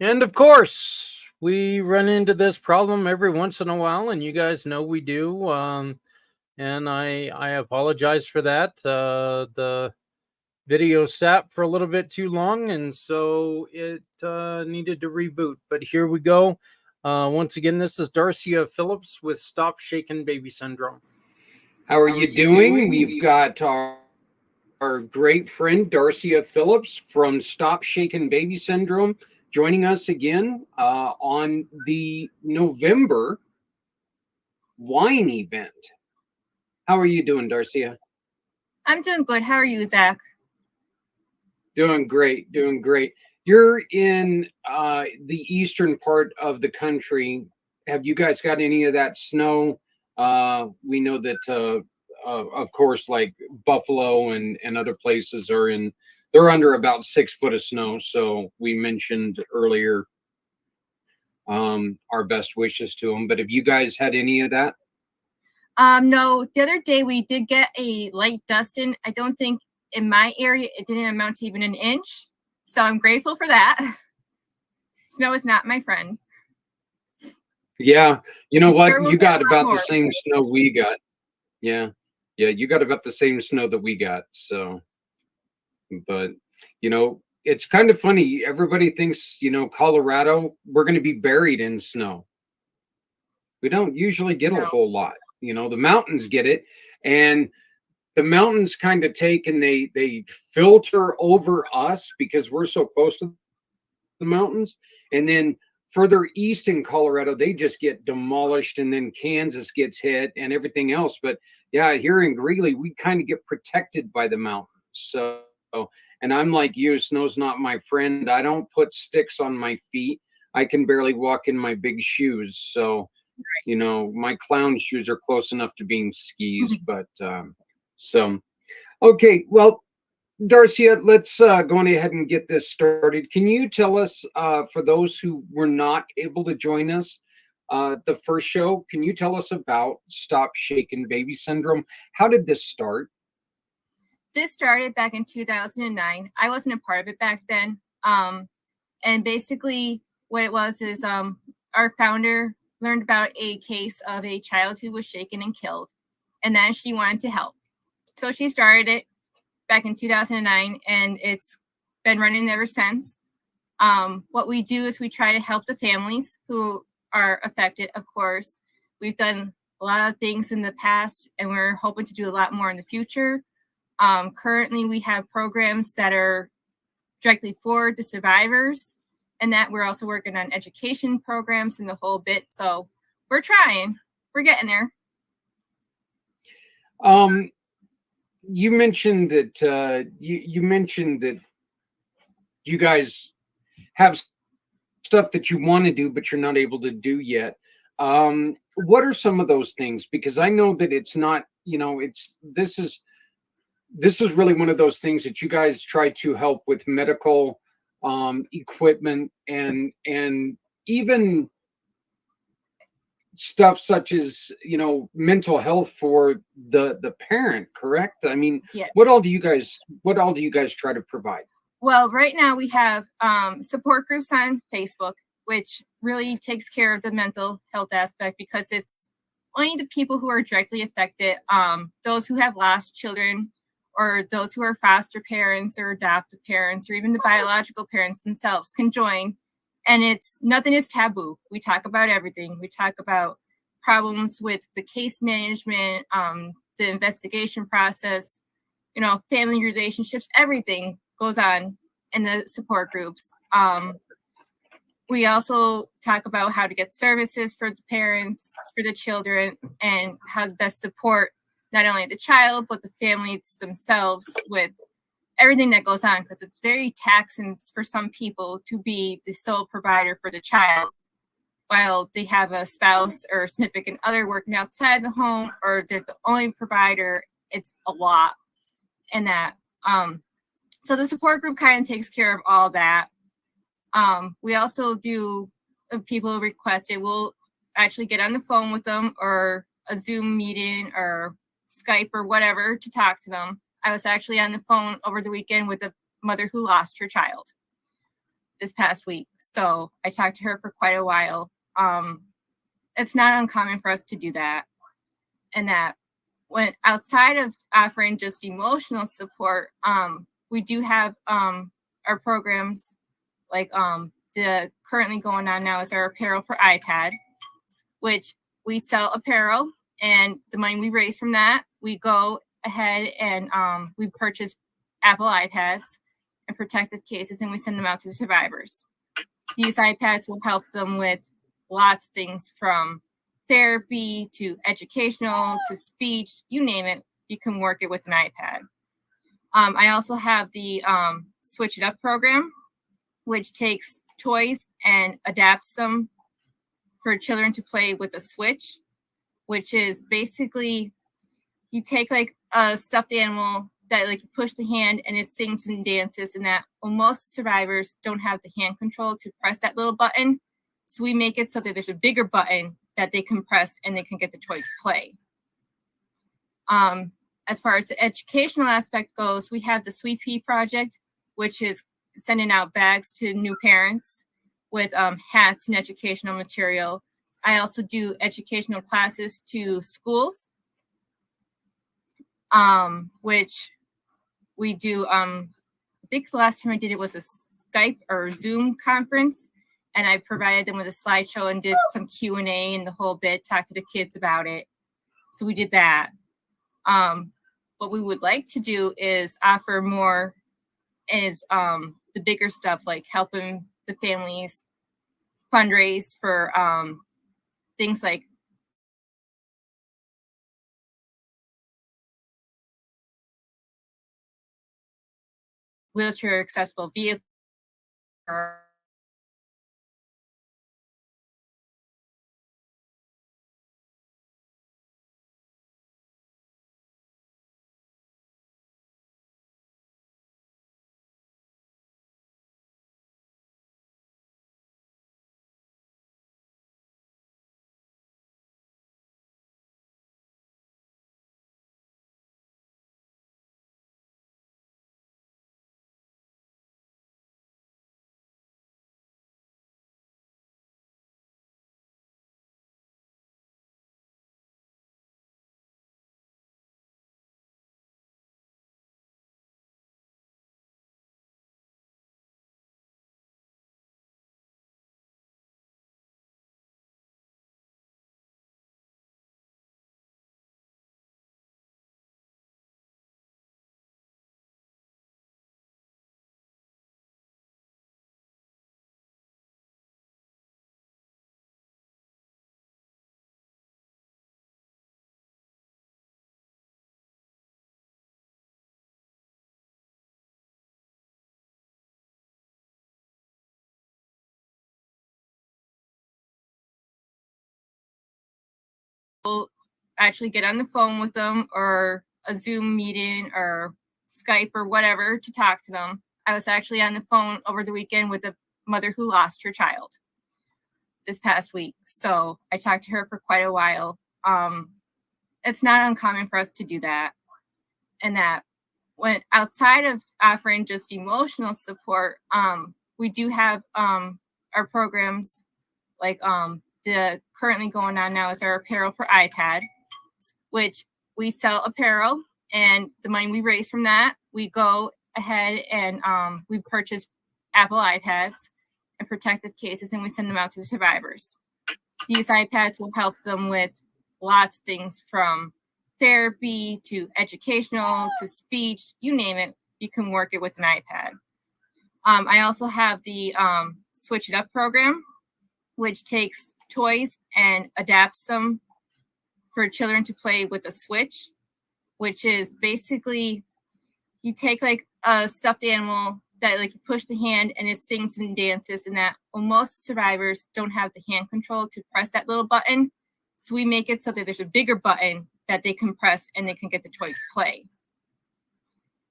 And of course, we run into this problem every once in a while, and you guys know we do. and I apologize for that. The video sat for a little bit too long, and so it needed to reboot. But here we go. Once again, this is Darcia Phillips with Stop Shaking Baby Syndrome. How are you doing? We've got our great friend Darcia Phillips from Stop Shaking Baby Syndrome joining us again on the November wine event. How are you doing, Darcia? I'm doing good. How are you, Zach? Doing great, doing great. You're in the eastern part of the country. Have you guys got any of that snow? We know that, of course, like Buffalo and other places they're under about 6 foot of snow. So we mentioned earlier our best wishes to them. But have you guys had any of that? No, the other day we did get a light dusting. I don't think in my area it didn't amount to even an inch. So I'm grateful for that. Snow is not my friend. Yeah. You know what? Sure, You got about the same snow we got. Yeah. Yeah. You got about the same snow that we got. So, but, it's kind of funny. Everybody thinks, Colorado, we're going to be buried in snow. We don't usually get a whole lot. The mountains get it. And the mountains kind of take and they filter over us because we're so close to the mountains. And then further east in Colorado, they just get demolished, and then Kansas gets hit and everything else. But yeah, here in Greeley, we kind of get protected by the mountains. So, and I'm like you, snow's not my friend. I don't put sticks on my feet. I can barely walk in my big shoes. So, my clown shoes are close enough to being skis, but so, okay, well, Darcia, let's go on ahead and get this started. Can you tell us, for those who were not able to join us the first show, can you tell us about Stop Shaking Baby Syndrome? How did this start? This started back in 2009. I wasn't a part of it back then. And basically what it was is our founder learned about a case of a child who was shaken and killed, and then she wanted to help. So she started it back in 2009, and it's been running ever since. What we do is we try to help the families who are affected, of course. We've done a lot of things in the past, and we're hoping to do a lot more in the future. Currently, we have programs that are directly for the survivors, and that we're also working on education programs and the whole bit. So we're trying. We're getting there. You mentioned that you mentioned that you guys have stuff that you want to do, but you're not able to do yet. What are some of those things? Because I know that it's not, this is really one of those things that you guys try to help with medical equipment and even stuff such as mental health for the parent, correct? I mean, Yeah. what all do you guys try to provide? Well, right now we have support groups on Facebook, which really takes care of the mental health aspect, because it's only the people who are directly affected, those who have lost children, or those who are foster parents or adoptive parents, or even the biological parents themselves can join. And nothing is taboo. We talk about everything. We talk about problems with the case management, the investigation process, family relationships, everything goes on in the support groups. We also talk about how to get services for the parents, for the children, and how to best support not only the child, but the families themselves with everything that goes on, because it's very taxing for some people to be the sole provider for the child while they have a spouse or significant other working outside the home, or they're the only provider. It's a lot. And that so the support group kind of takes care of all that. We also do, if people request it, we'll actually get on the phone with them, or a Zoom meeting or Skype or whatever, to talk to them. I was actually on the phone over the weekend with a mother who lost her child this past week. So I talked to her for quite a while. It's not uncommon for us to do that. And that when outside of offering just emotional support, we do have our programs like the currently going on now is our apparel for iPad, which we sell apparel, and the money we raise from that, we go ahead and we purchase Apple iPads and protective cases, and we send them out to the survivors. These iPads will help them with lots of things from therapy to educational to speech, you name it, you can work it with an iPad. I also have the Switch It Up program, which takes toys and adapts them for children to play with a Switch, which is basically you take like a stuffed animal that like you push the hand and it sings and dances, and that most survivors don't have the hand control to press that little button. So we make it so that there's a bigger button that they can press and they can get the toy to play. As far as the educational aspect goes, we have the Sweet Pea Project, which is sending out bags to new parents with hats and educational material. I also do educational classes to schools, which we do. I think the last time I did it was a Skype or Zoom conference, and I provided them with a slideshow and did some Q&A and the whole bit, talked to the kids about it. So we did that. What we would like to do is offer more is the bigger stuff, like helping the families fundraise for things like wheelchair accessible vehicles. Actually get on the phone with them or a Zoom meeting or Skype or whatever to talk to them. I was actually on the phone over the weekend with a mother who lost her child this past week. So I talked to her for quite a while. It's not uncommon for us to do that. And that when outside of offering just emotional support, we do have our programs like the currently going on now is our apparel for iPad, which we sell apparel, and the money we raise from that, we go ahead and we purchase Apple iPads and protective cases, and we send them out to the survivors. These iPads will help them with lots of things from therapy to educational to speech, you name it, you can work it with an iPad. I also have the Switch It Up program, which takes toys and adapts them for children to play with a Switch, which is basically you take like a stuffed animal that like you push the hand and it sings and dances, and that most survivors don't have the hand control to press that little button. So we make it so that there's a bigger button that they can press and they can get the toy to play.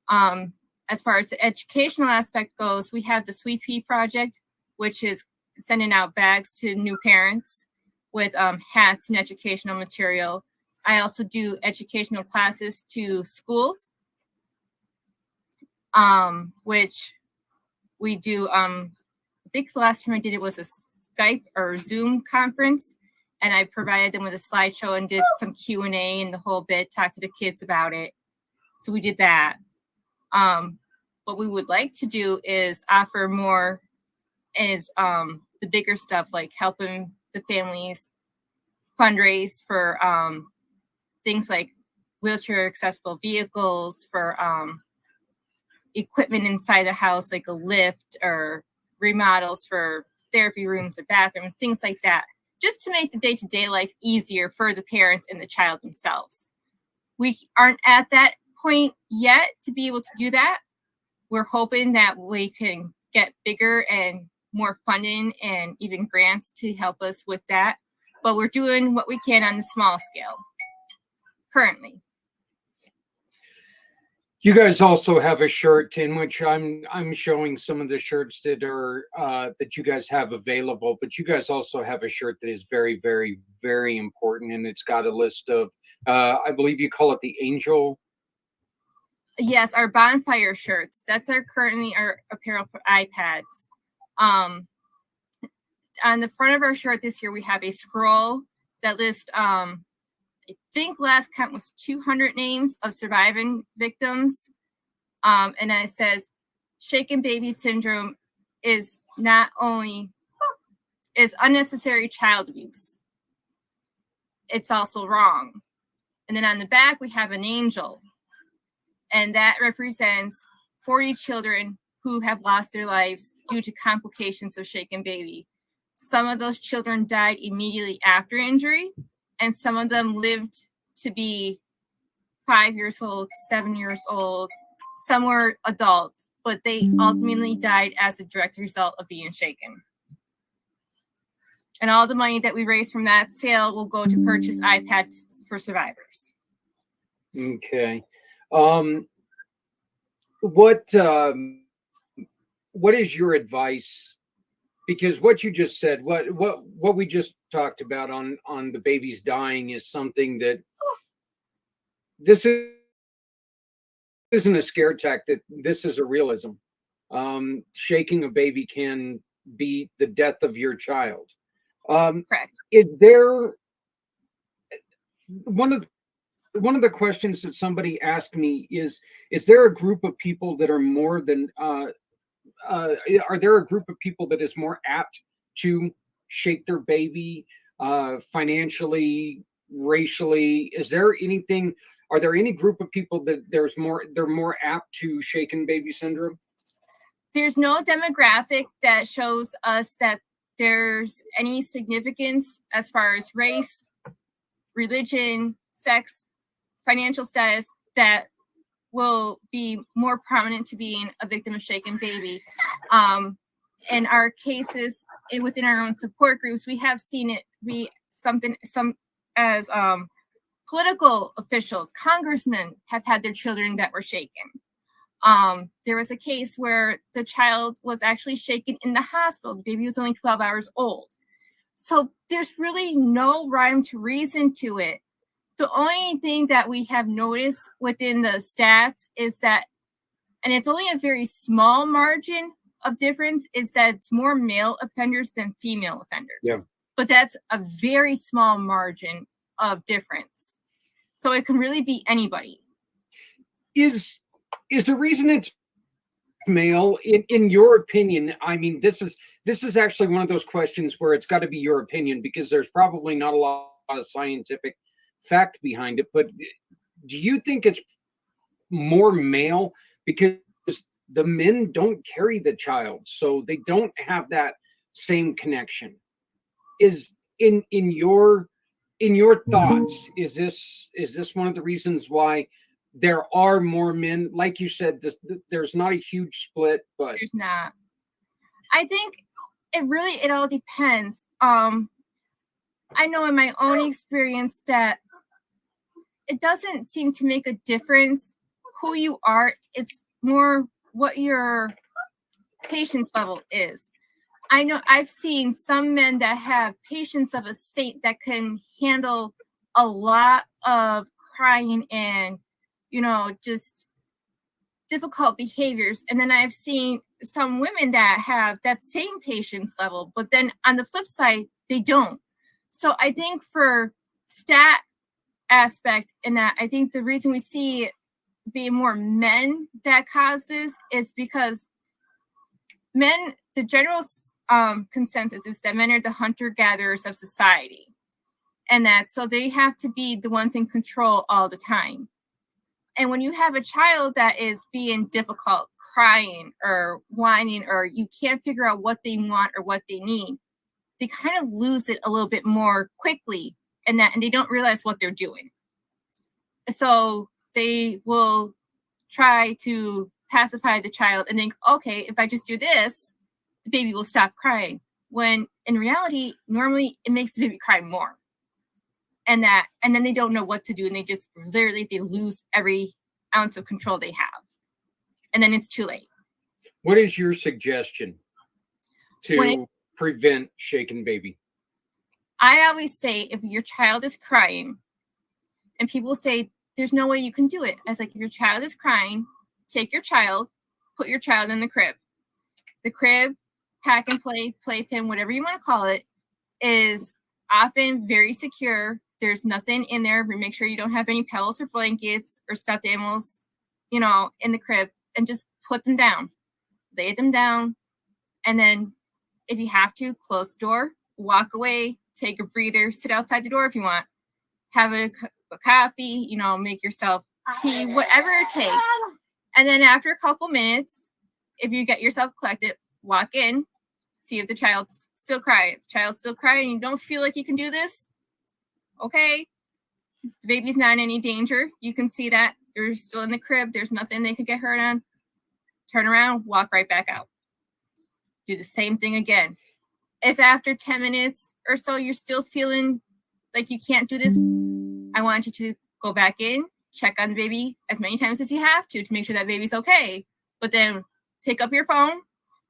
As far as the educational aspect goes, we have the Sweet Pea Project, which is sending out bags to new parents with hats and educational material. I also do educational classes to schools, which we do. I think the last time I did it was a Skype or Zoom conference, and I provided them with a slideshow and did some Q&A and the whole bit, talked to the kids about it. So we did that. What we would like to do is offer more the bigger stuff, like helping the families fundraise for things like wheelchair accessible vehicles, for equipment inside the house, like a lift, or remodels for therapy rooms or bathrooms, things like that, just to make the day-to-day life easier for the parents and the child themselves. We aren't at that point yet to be able to do that. We're hoping that we can get bigger and more funding and even grants to help us with that. But we're doing what we can on the small scale currently. You guys also have a shirt in which I'm showing some of the shirts that are that you guys have available, but you guys also have a shirt that is very, very, very important, and it's got a list of I believe you call it the Angel. Yes, our bonfire shirts. That's currently our apparel for iPads. On the front of our shirt this year, we have a scroll that lists, I think last count was 200 names of surviving victims. And then it says, shaken baby syndrome is unnecessary child abuse. It's also wrong. And then on the back, we have an angel. And that represents 40 children who have lost their lives due to complications of shaken baby. Some of those children died immediately after injury, and some of them lived to be 5 years old, 7 years old. Some were adults, but they ultimately died as a direct result of being shaken. And all the money that we raise from that sale will go to purchase iPads for survivors. Okay. What is your advice? Because what you just said, what we just talked about on the babies dying is something that this isn't a scare tactic. This is a realism. Shaking a baby can be the death of your child. Correct. Is there one of the questions that somebody asked me is there a group of people that are more than are there a group of people that is more apt to shake their baby financially, racially? Are there any group of people that they're more apt to shaken baby syndrome? There's no demographic that shows us that there's any significance as far as race, religion, sex, financial status that will be more prominent to being a victim of shaken baby. In our cases, within our own support groups, we have seen it be some as political officials, congressmen have had their children that were shaken. There was a case where the child was actually shaken in the hospital. The baby was only 12 hours old. So there's really no rhyme to reason to it. The only thing that we have noticed within the stats is that, and it's only a very small margin of difference, is that it's more male offenders than female offenders. Yeah. But that's a very small margin of difference. So it can really be anybody. Is the reason it's male, in your opinion? I mean, this is actually one of those questions where it's got to be your opinion, because there's probably not a lot of scientific fact behind it, but do you think it's more male because the men don't carry the child, so they don't have that same connection? Is in your thoughts, is this one of the reasons why there are more men? Like you said, there's not a huge split, but there's not. I think it all depends. I know in my own experience that it doesn't seem to make a difference who you are. It's more what your patience level is. I know I've seen some men that have patience of a saint that can handle a lot of crying and, just difficult behaviors. And then I've seen some women that have that same patience level, but then on the flip side, they don't. So I think for stat aspect in that, I think the reason we see it being more men that cause this is because men, the general consensus is that men are the hunter-gatherers of society. And that so they have to be the ones in control all the time. And when you have a child that is being difficult, crying or whining, or you can't figure out what they want or what they need, they kind of lose it a little bit more quickly, and they don't realize what they're doing. So they will try to pacify the child and think, okay, if I just do this, the baby will stop crying. When in reality, normally it makes the baby cry more. And then they don't know what to do, and they just literally they lose every ounce of control they have. And then it's too late. What is your suggestion to prevent shaken baby? I always say if your child is crying, and people say there's no way you can do it. I was like, if your child is crying, take your child, put your child in the crib. The crib, pack and play, playpen, whatever you want to call it, is often very secure. There's nothing in there. Make sure you don't have any pillows or blankets or stuffed animals, in the crib, and just put them down, lay them down. And then if you have to, close the door, walk away, take a breather, sit outside the door if you want, have a coffee, make yourself tea, whatever it takes. And then after a couple minutes, if you get yourself collected, walk in, see if the child's still crying. If the child's still crying and you don't feel like you can do this, okay, the baby's not in any danger. You can see that you're still in the crib. There's nothing they could get hurt on. Turn around, walk right back out. Do the same thing again. If after 10 minutes or so you're still feeling like you can't do this, I want you to go back in, check on the baby as many times as you have to make sure that baby's okay. But then pick up your phone,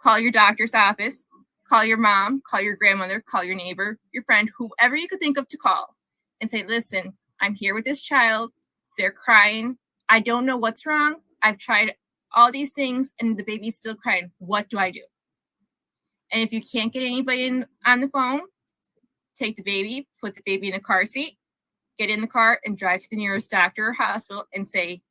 call your doctor's office, call your mom, call your grandmother, call your neighbor, your friend, whoever you could think of to call, and say, listen, I'm here with this child. They're crying. I don't know what's wrong. I've tried all these things and the baby's still crying. What do I do? And if you can't get anybody on the phone, take the baby, put the baby in a car seat, get in the car and drive to the nearest doctor or hospital and say,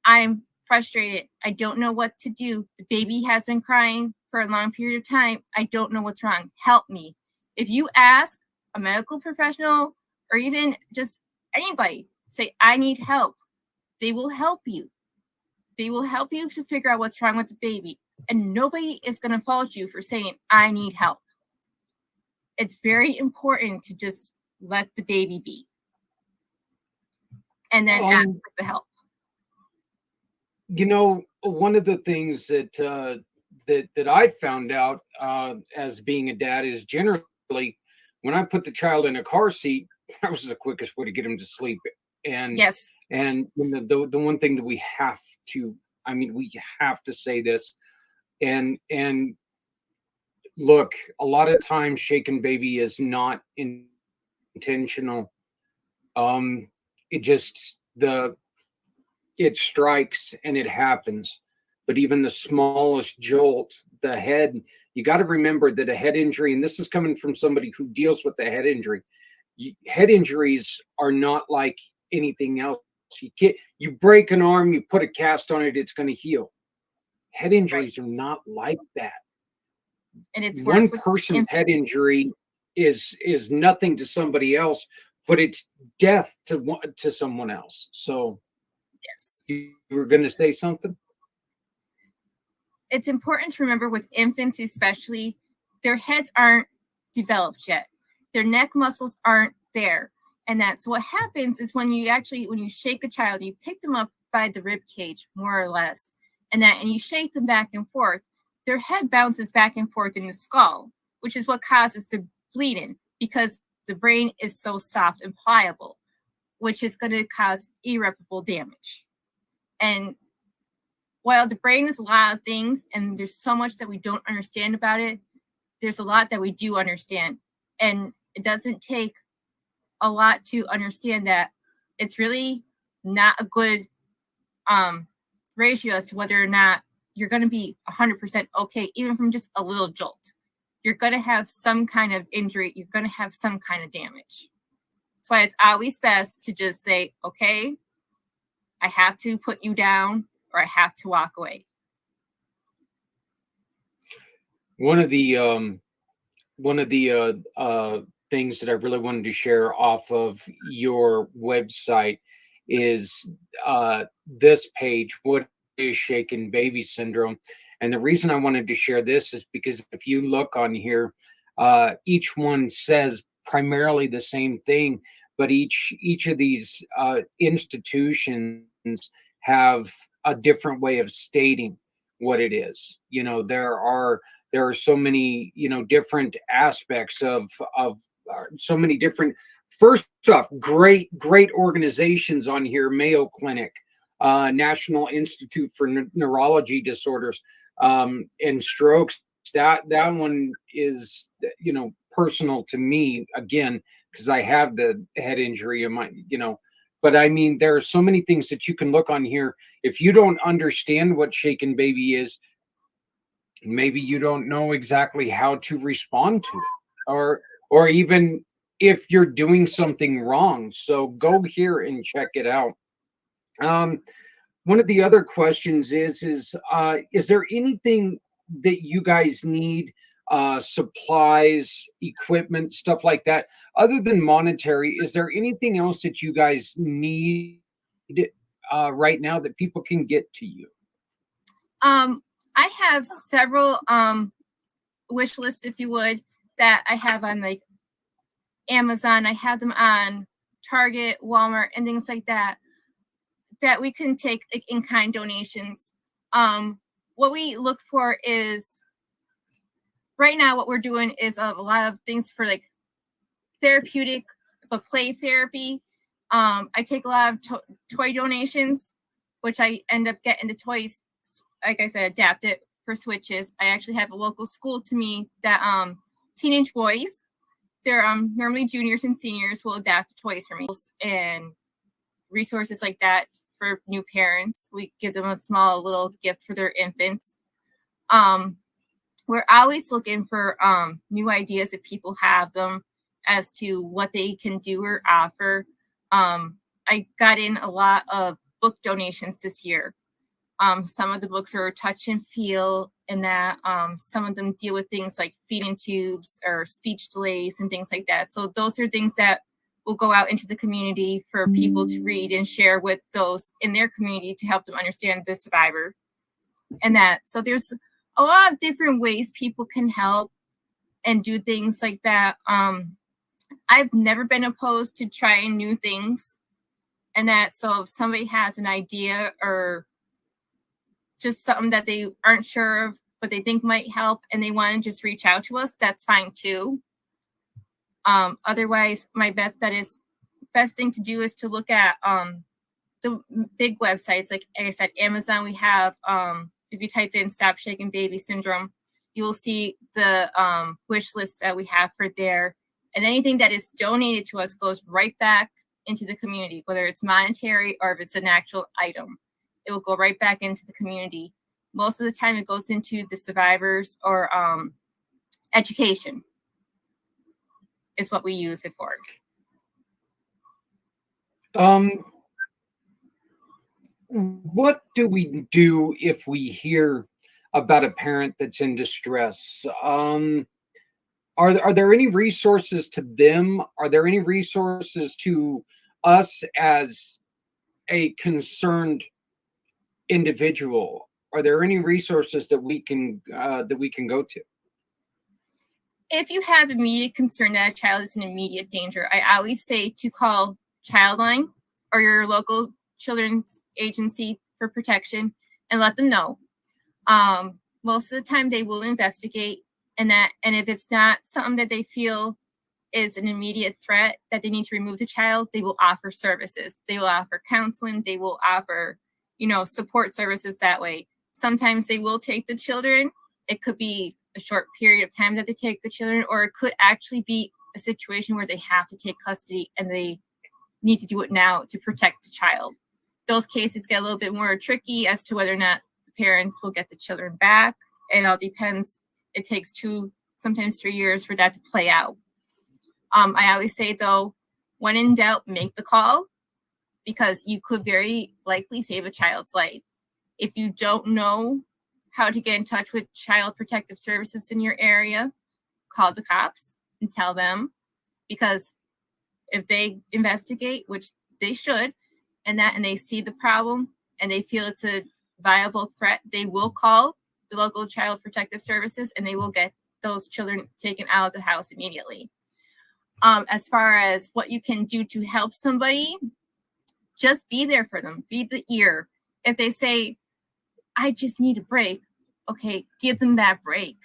I'm frustrated. I don't know what to do. The baby has been crying for a long period of time. I don't know what's wrong. Help me. If you ask a medical professional or even just anybody, say, I need help, they will help you. They will help you to figure out what's wrong with the baby. And nobody is going to fault you for saying, I need help. It's very important to just let the baby be. And then ask for the help. One of the things that I found out as being a dad is generally when I put the child in a car seat, that was the quickest way to get him to sleep. And yes. And the one thing that we have to say this, and look, a lot of times shaken baby is not intentional. It strikes and it happens. But even the smallest jolt, the head, you got to remember that a head injury, and this is coming from somebody who deals with the head injury. Head injuries are not like anything else. You break an arm, you put a cast on it, it's going to heal. Head injuries are not like that. And it's one person's head injury is nothing to somebody else, but it's death to someone else. So yes, you were going to say something? It's important to remember with infants especially, their heads aren't developed yet. Their neck muscles aren't there. And that's what happens is when you shake a child, you pick them up by the rib cage, more or less, and you shake them back and forth, their head bounces back and forth in the skull, which is what causes the bleeding, because the brain is so soft and pliable, which is going to cause irreparable damage. And while the brain is a lot of things, and there's so much that we don't understand about it, there's a lot that we do understand. And it doesn't take a lot to understand that it's really not a good ratio as to whether or not you're going to be 100% okay, even from just a little jolt. you're going to have some kind of injury. You're going to have some kind of damage. That's why it's always best to just say, okay, I have to put you down or I have to walk away. One of the things that I really wanted to share off of your website is this page, What is Shaken Baby Syndrome? And the reason I wanted to share this is because if you look on here, each one says primarily the same thing, but each of these institutions have a different way of stating what it is. You know, there are so many, you know, different aspects of so many different. First off, great organizations on here: Mayo Clinic, National Institute for Neurology Disorders, and strokes. That one is, you know, personal to me, again, because I have the head injury in my, you know. But I mean, there are so many things that you can look on here. If you don't understand what Shaken Baby is, maybe you don't know exactly how to respond to it, or even if you're doing something wrong. So go here and check it out. One of the other questions is there anything that you guys need, supplies, equipment, stuff like that, other than monetary? Is there anything else that you guys need right now that people can get to you? I have several wish lists, if you would, that I have on like Amazon. I have them on Target, Walmart, and things like that we can take like, in-kind donations. What we look for is, right now what we're doing is a lot of things for like therapeutic, but play therapy. I take a lot of toy donations, which I end up getting the toys, like I said, adapted for switches. I actually have a local school to me that teenage boys, they're normally juniors and seniors, will adapt toys for me, and resources like that for new parents. We give them a small little gift for their infants. We're always looking for new ideas if people have them as to what they can do or offer. I got in a lot of book donations this year. Some of the books are touch and feel, and that some of them deal with things like feeding tubes or speech delays and things like that. So those are things that will go out into the community for people to read and share with those in their community to help them understand the survivor. And that, so there's a lot of different ways people can help and do things like that. I've never been opposed to trying new things, and that, so if somebody has an idea or just something that they aren't sure of, but they think might help, and they want to just reach out to us, that's fine too. Otherwise, my best thing to do is to look at the big websites. Like I said, Amazon, we have, if you type in Stop Shaken Baby Syndrome, you will see the wish list that we have for there. And anything that is donated to us goes right back into the community, whether it's monetary or if it's an actual item. It will go right back into the community. Most of the time it goes into the survivors or education is what we use it for. What do we do if we hear about a parent that's in distress? Are there any resources to them? Are there any resources to us as a concerned individual? Are there any resources that we can go to? If you have immediate concern that a child is in immediate danger, I always say to call Childline or your local children's agency for protection and let them know. Most of the time they will investigate, and if it's not something that they feel is an immediate threat that they need to remove the child, they will offer services. They will offer counseling. They will offer, support services that way. Sometimes they will take the children. It could be a short period of time that they take the children, or it could actually be a situation where they have to take custody and they need to do it now to protect the child. Those cases get a little bit more tricky as to whether or not the parents will get the children back. It all depends. It takes 2 sometimes 3 years for that to play out. I always say, though, when in doubt, make the call, because you could very likely save a child's life. If you don't know how to get in touch with Child Protective Services in your area, call the cops and tell them, because if they investigate, which they should, and they see the problem and they feel it's a viable threat, they will call the local Child Protective Services and they will get those children taken out of the house immediately. As far as what you can do to help somebody, just be there for them. Be the ear. If they say, I just need a break, okay, give them that break.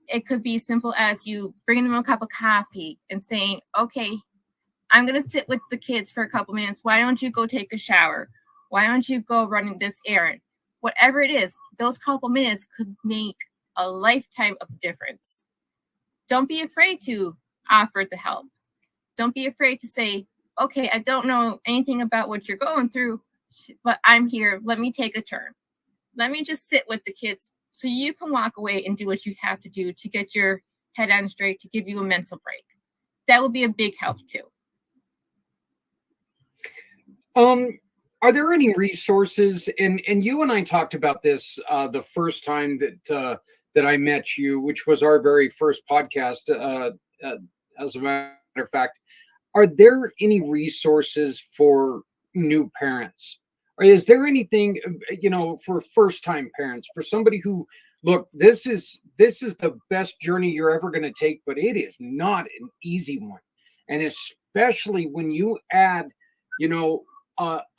It could be simple as you bringing them a cup of coffee and saying, okay, I'm going to sit with the kids for a couple minutes. Why don't you go take a shower? Why don't you go running this errand? Whatever it is, those couple minutes could make a lifetime of difference. Don't be afraid to offer the help. Don't be afraid to say, okay, I don't know anything about what you're going through, but I'm here. Let me take a turn. Let me just sit with the kids so you can walk away and do what you have to do to get your head on straight, to give you a mental break. That will be a big help too. Are there any resources, and you and I talked about this the first time that I met you, which was our very first podcast, as a matter of fact. Are there any resources for new parents? Or is there anything, for first-time parents, for somebody who, look, this is the best journey you're ever going to take, but it is not an easy one. And especially when you add,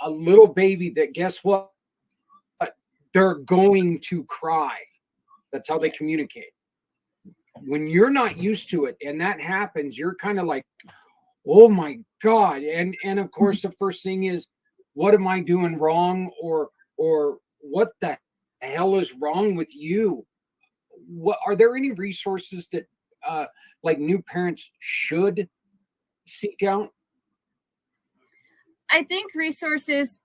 a little baby that, guess what? They're going to cry. That's how they communicate. When you're not used to it and that happens, you're kind of like, oh my God. And of course, the first thing is, what am I doing wrong? Or what the hell is wrong with you? What are there any resources that like new parents should seek out? I think resources,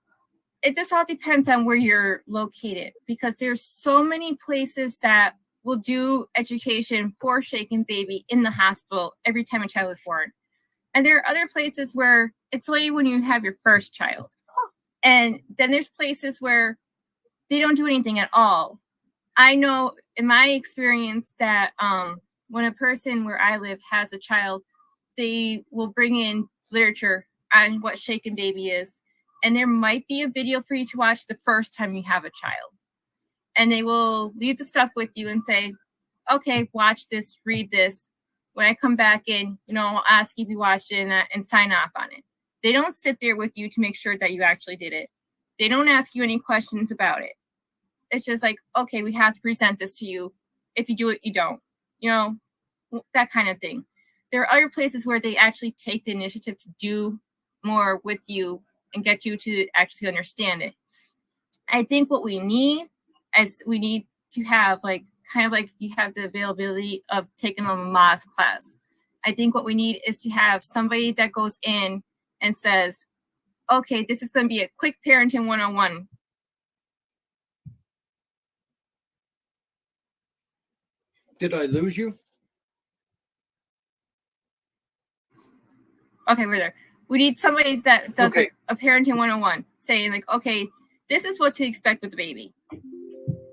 this all depends on where you're located, because there's so many places that will do education for shaken baby in the hospital every time a child is born. And there are other places where it's only when you have your first child. And then there's places where they don't do anything at all. I know in my experience that when a person where I live has a child, they will bring in literature on what shaken baby is. And there might be a video for you to watch the first time you have a child. And they will leave the stuff with you and say, okay, watch this, read this. When I come back in, I'll ask you if you watched it and sign off on it. They don't sit there with you to make sure that you actually did it. They don't ask you any questions about it. It's just like, okay, we have to present this to you. If you do it, you don't. That kind of thing. There are other places where they actually take the initiative to do more with you and get you to actually understand it. I think what we need to have, kind of like you have the availability of taking a Lamaze class. I think what we need is to have somebody that goes in and says, okay, this is going to be a quick parenting 101. Did I lose you? Okay, we're there. We need somebody that does a parenting 101, saying okay, this is what to expect with the baby.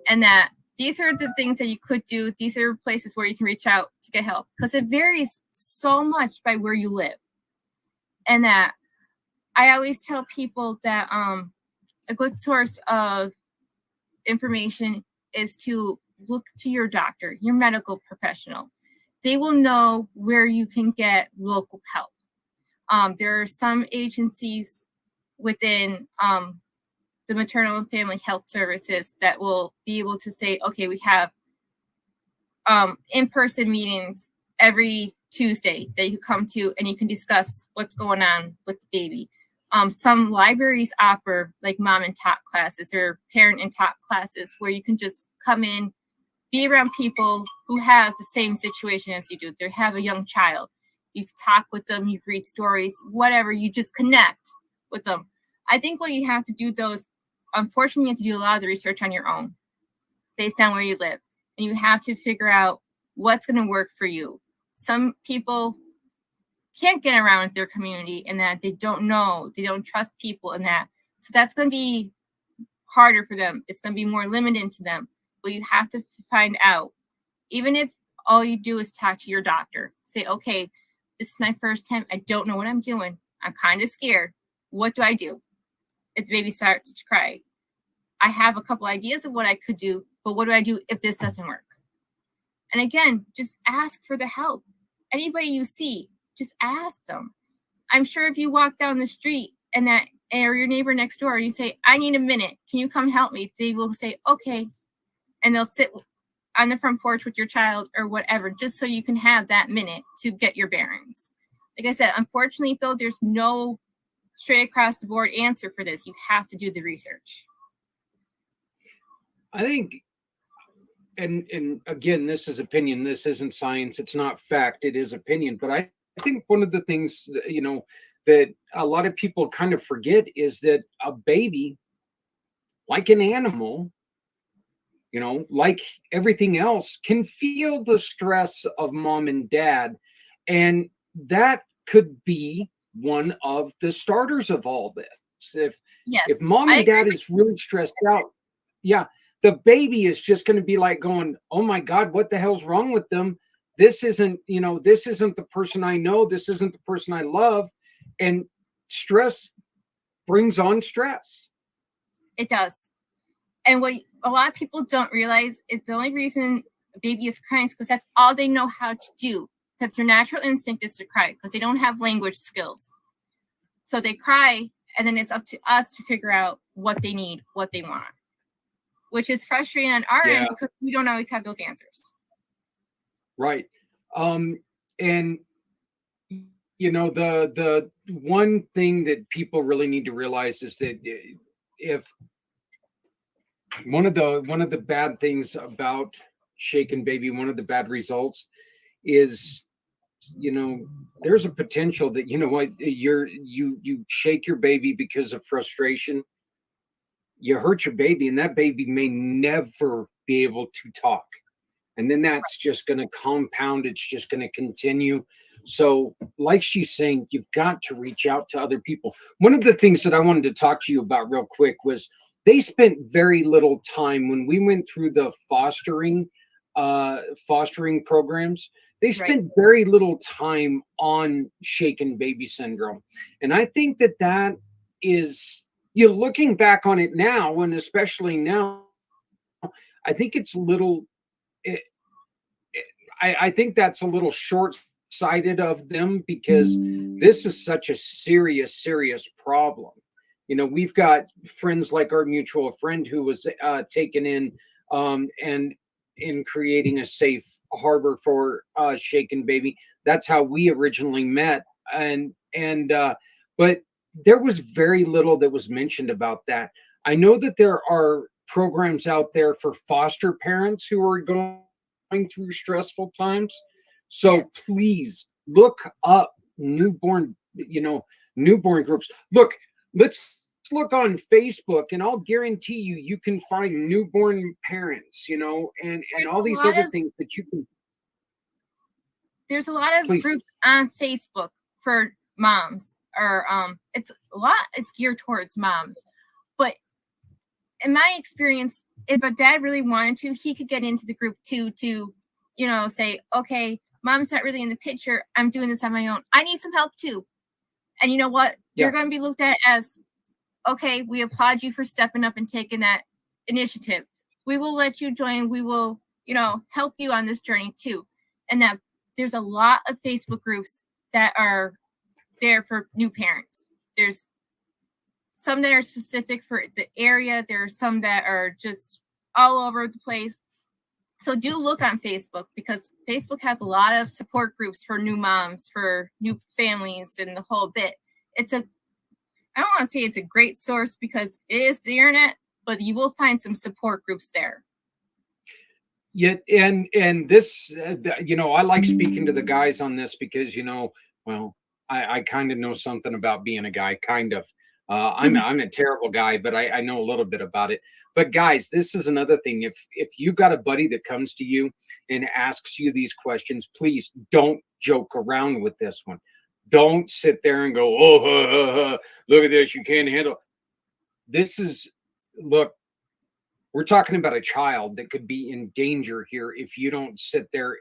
And that these are the things that you could do. These are places where you can reach out to get help, because it varies so much by where you live. And that I always tell people that a good source of information is to look to your doctor, your medical professional. They will know where you can get local help. There are some agencies within the maternal and family health services that will be able to say, okay, we have in-person meetings every Tuesday that you come to and you can discuss what's going on with the baby. Some libraries offer mom and talk classes or parent and talk classes where you can just come in, be around people who have the same situation as you do. They have a young child. You talk with them, you read stories, whatever, you just connect with them. I think what you have to do, though, is unfortunately you have to do a lot of the research on your own based on where you live. And you have to figure out what's going to work for you. Some people can't get around with their community and that they don't know, they don't trust people and that. So that's going to be harder for them. It's going to be more limited to them. But you have to find out, even if all you do is talk to your doctor, say, okay, this is my first time. I don't know what I'm doing. I'm kind of scared. What do I do? If the baby starts to cry, I have a couple ideas of what I could do, but what do I do if this doesn't work? And again, just ask for the help. Anybody you see, just ask them. I'm sure if you walk down the street and that, or your neighbor next door, you say, I need a minute. Can you come help me? They will say, okay. And they'll sit on the front porch with your child or whatever, just so you can have that minute to get your bearings. Like I said, unfortunately, though, there's no straight across the board answer for this. You have to do the research. I think, and again, this is opinion. This isn't science. It's not fact. It is opinion. But I think one of the things, you know, that a lot of people kind of forget is that a baby, like an animal, you know, like everything else, can feel the stress of mom and dad. And that could be one of the starters of all this. If mom and dad is really stressed out, yeah, the baby is just going to be like going, oh my God, what the hell's wrong with them? This isn't, you know, this isn't the person I know. This isn't the person I love. And stress brings on stress. It does. And what a lot of people don't realize is the only reason a baby is crying is because that's all they know how to do. That's their natural instinct, is to cry, because they don't have language skills. So they cry, and then it's up to us to figure out what they need, what they want, which is frustrating on our end because we don't always have those answers. Right. And you know, the one thing that people really need to realize is that if one of the bad things about Shaken Baby, one of the bad results is, you know, there's a potential that, you know what, you shake your baby because of frustration, you hurt your baby, and that baby may never be able to talk. And then that's just going to compound. It's just going to continue. So like she's saying, you've got to reach out to other people. One of the things that I wanted to talk to you about real quick was they spent very little time when we went through the fostering programs. They spent very little time on Shaken Baby syndrome. And I think that is, you know, looking back on it now, and especially now, I think it's a little, I think that's a little short-sighted of them, because this is such a serious problem. You know, we've got friends like our mutual friend who was taken in and in creating a safe harbor for Shaken Baby. That's how we originally met. But there was very little that was mentioned about that. I know that there are programs out there for foster parents who are going through stressful times. So please look up newborn groups. Look, let's look on Facebook, and I'll guarantee you can find newborn parents, you know, and all these other things that you can. There's a lot of groups on Facebook for moms, or it's geared towards moms. But in my experience, if a dad really wanted to, he could get into the group too, to, you know, say, okay, mom's not really in the picture. I'm doing this on my own. I need some help too. And you know what? You're going to be looked at as, okay, we applaud you for stepping up and taking that initiative. We will let you join. We will, you know, help you on this journey too. And that there's a lot of Facebook groups that are there for new parents. There's some that are specific for the area. There are some that are just all over the place. So do look on Facebook, because Facebook has a lot of support groups for new moms, for new families, and the whole bit. I don't want to say it's a great source, because it is the internet, but you will find some support groups there. Yeah, and this, you know, I like speaking to the guys on this because, you know, well, I kind of know something about being a guy, kind of. I'm a terrible guy, but I know a little bit about it. But guys, this is another thing. If you've got a buddy that comes to you and asks you these questions, please don't joke around with this one. Don't sit there and go, oh, look at this, you can't handle. This is, look, we're talking about a child that could be in danger here if you don't sit there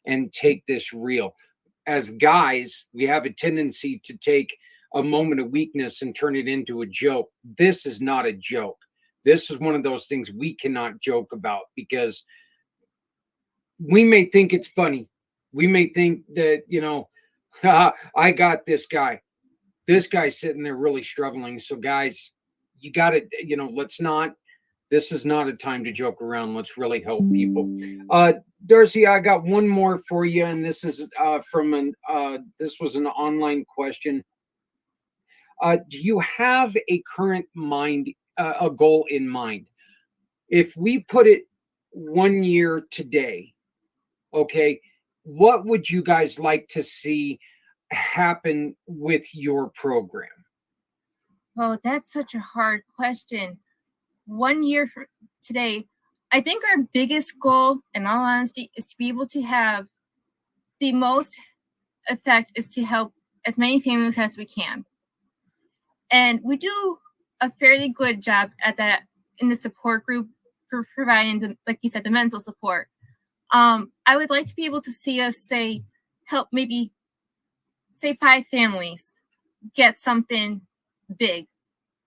and take this real. As guys, we have a tendency to take a moment of weakness and turn it into a joke. This is not a joke. This is one of those things we cannot joke about, because we may think it's funny. We may think that, you know, I got this guy. This guy's sitting there really struggling. So guys, you got to, you know, this is not a time to joke around. Let's really help people. Darcia, I got one more for you, and this is this was an online question. Do you have a current a goal in mind? If we put it 1 year today, okay, what would you guys like to see happen with your program? Oh, that's such a hard question. 1 year from today, I think our biggest goal, in all honesty, is to be able to have the most effect is to help as many families as we can. And we do a fairly good job at that in the support group for providing, like you said, the mental support. I would like to be able to see us help maybe 5 families get something big,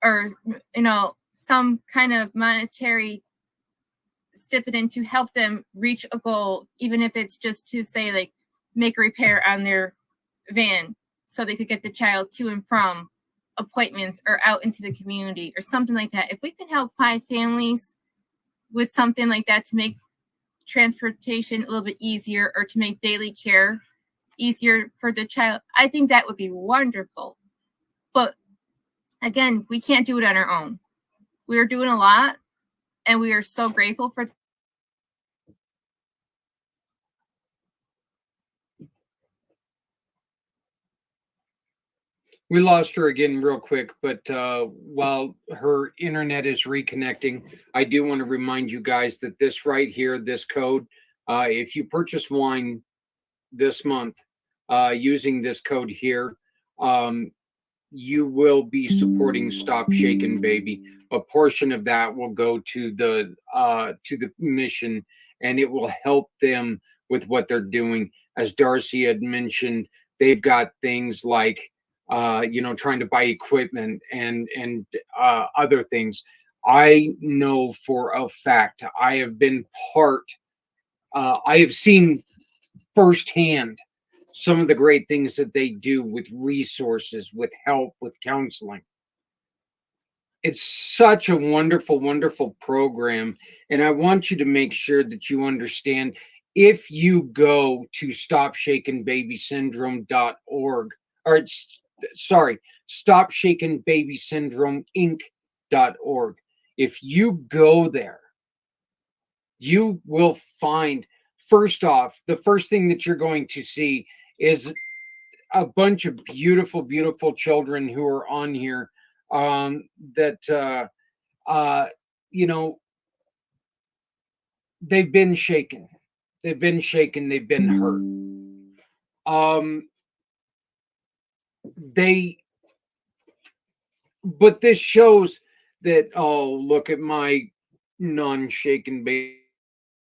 or, you know, some kind of monetary stipend to help them reach a goal, even if it's just to say, like, make a repair on their van so they could get the child to and from appointments or out into the community or something like that. If we can help 5 families with something like that to make transportation a little bit easier, or to make daily care easier for the child, I think that would be wonderful. But again, we can't do it on our own. We are doing a lot, and we are so grateful for. We lost her again real quick, but while her internet is reconnecting, I do want to remind you guys that this right here, this code, if you purchase wine this month using this code here, you will be supporting Stop Shaking Baby. A portion of that will go to the mission, and it will help them with what they're doing. As Darcy had mentioned, they've got things like you know, trying to buy equipment and other things. I know for a fact, I have been I have seen firsthand some of the great things that they do with resources, with help, with counseling. It's such a wonderful, wonderful program. And I want you to make sure that you understand, if you go to stopshakenbabysyndrome.org, or stopshakenbabysyndromeinc.org. If you go there, you will find, first off, the first thing that you're going to see is a bunch of beautiful, beautiful children who are on here that, you know, they've been shaken. They've been shaken. They've been hurt. But this shows that, oh, look at my non-shaken baby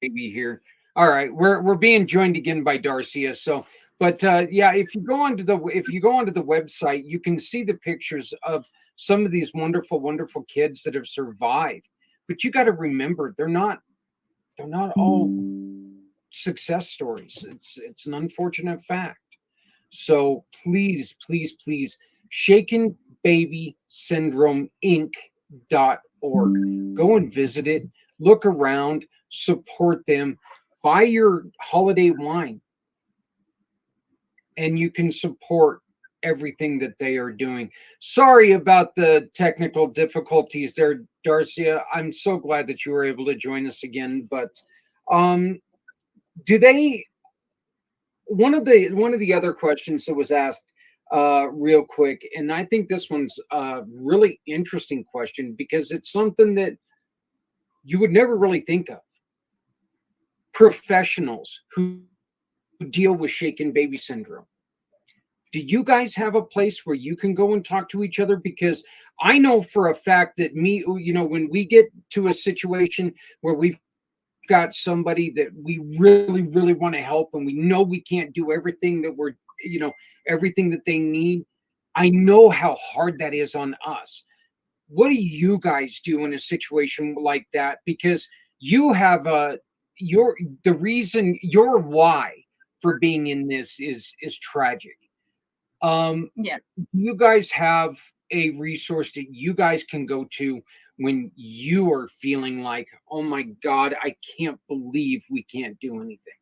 here. All right, we're being joined again by Darcia. So, but yeah, if you go onto the website, you can see the pictures of some of these wonderful, wonderful kids that have survived. But you got to remember, they're not all success stories. It's an unfortunate fact. So please, please, please, shakenbabysyndromeinc.org. Go and visit it. Look around. Support them. Buy your holiday wine, and you can support everything that they are doing. Sorry about the technical difficulties there, Darcia. I'm so glad that you were able to join us again. But do they? One of the other questions that was asked, real quick, and I think this one's a really interesting question because it's something that you would never really think of. Professionals who deal with shaken baby syndrome. Do you guys have a place where you can go and talk to each other? Because I know for a fact that when we get to a situation where we've got somebody that we really, really want to help and we know we can't do everything that everything that they need, I know how hard that is on us. What do you guys do in a situation like that? Because you have your why for being in this is tragic. Yes. You guys have a resource that you guys can go to when you are feeling like, oh my God, I can't believe we can't do anything?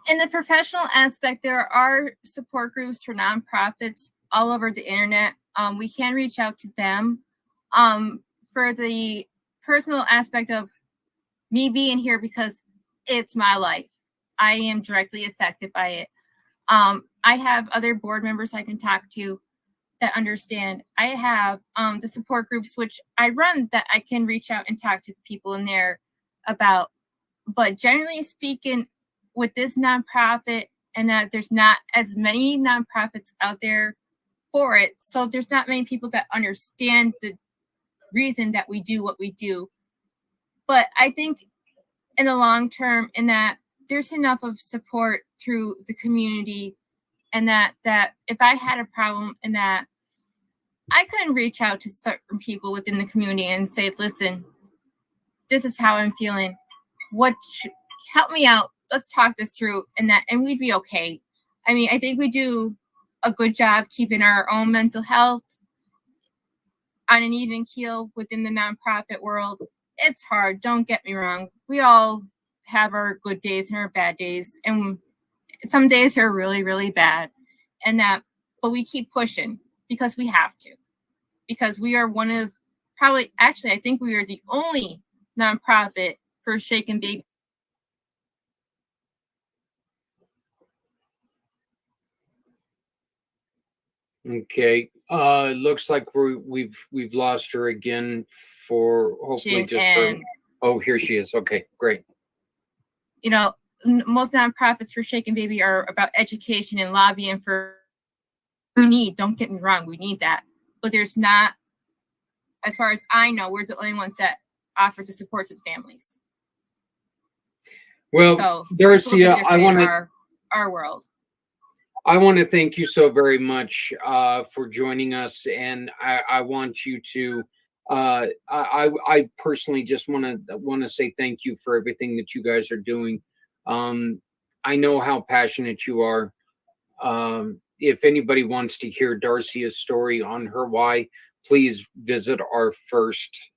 In the professional aspect, there are support groups for nonprofits all over the internet. We can reach out to them. For the personal aspect of me being here, because it's my life, I am directly affected by it. I have other board members I can talk to that understand. I have the support groups which I run that I can reach out and talk to the people in there about. But generally speaking, with this nonprofit, and that there's not as many nonprofits out there for it, so there's not many people that understand the reason that we do what we do. But I think in the long term, in that there's enough of support through the community, and that if I had a problem, and that I couldn't reach out to certain people within the community and say, listen, this is how I'm feeling. Help me out. Let's talk this through, and we'd be okay. I mean, I think we do a good job keeping our own mental health on an even keel within the nonprofit world. It's hard. Don't get me wrong. We all have our good days and our bad days, and some days are really, really bad. But we keep pushing because we have to, because we are one of I think we are the only nonprofit for shaken baby. Okay. It looks like we've lost her again for hopefully just for, oh, here she is. Okay, great. Most nonprofits for shaken baby are about education and lobbying for we need. Don't get me wrong, we need that. But there's not, as far as I know, we're the only ones that offer the support to the families. Well, so Darcia, I want to our world. I want to thank you so very much for joining us, and I want you to. I personally just want to say thank you for everything that you guys are doing. I know how passionate you are. If anybody wants to hear Darcia's story on her why, please visit our first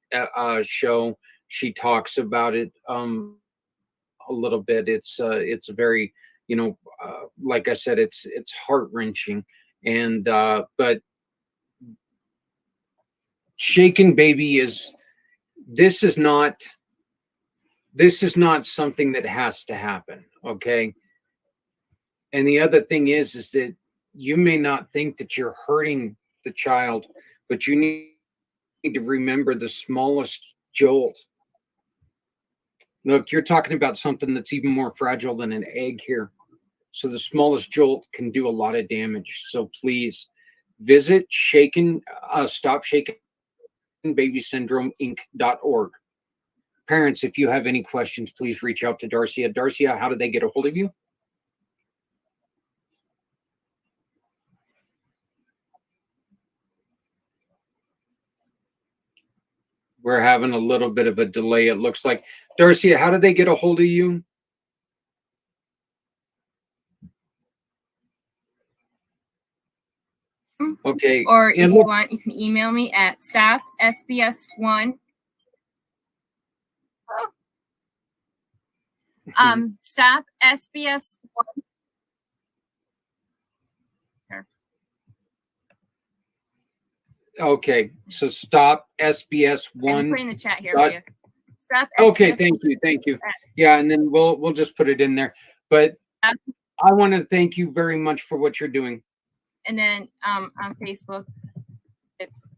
show. She talks about it a little bit. It's very, like I said, it's heart-wrenching, and but shaken baby this is not something that has to happen, okay? And the other thing is that you may not think that you're hurting the child, but you need to remember the smallest jolt. Look, you're talking about something that's even more fragile than an egg here. So the smallest jolt can do a lot of damage. So please visit Stop Shaken Baby Syndrome Inc.org. Parents, if you have any questions, please reach out to Darcia. Darcia, how do they get a hold of you? We're having a little bit of a delay, it looks like. Darcia, how do they get a hold of you? Okay. Or if you want, you can email me at stopsbs1 stopsbs1. Okay, so stop SBS1. I'm putting the chat here for you. Stop. Okay, SMS. thank you. Yeah, and then we'll just put it in there. But I want to thank you very much for what you're doing. And then on Facebook, it's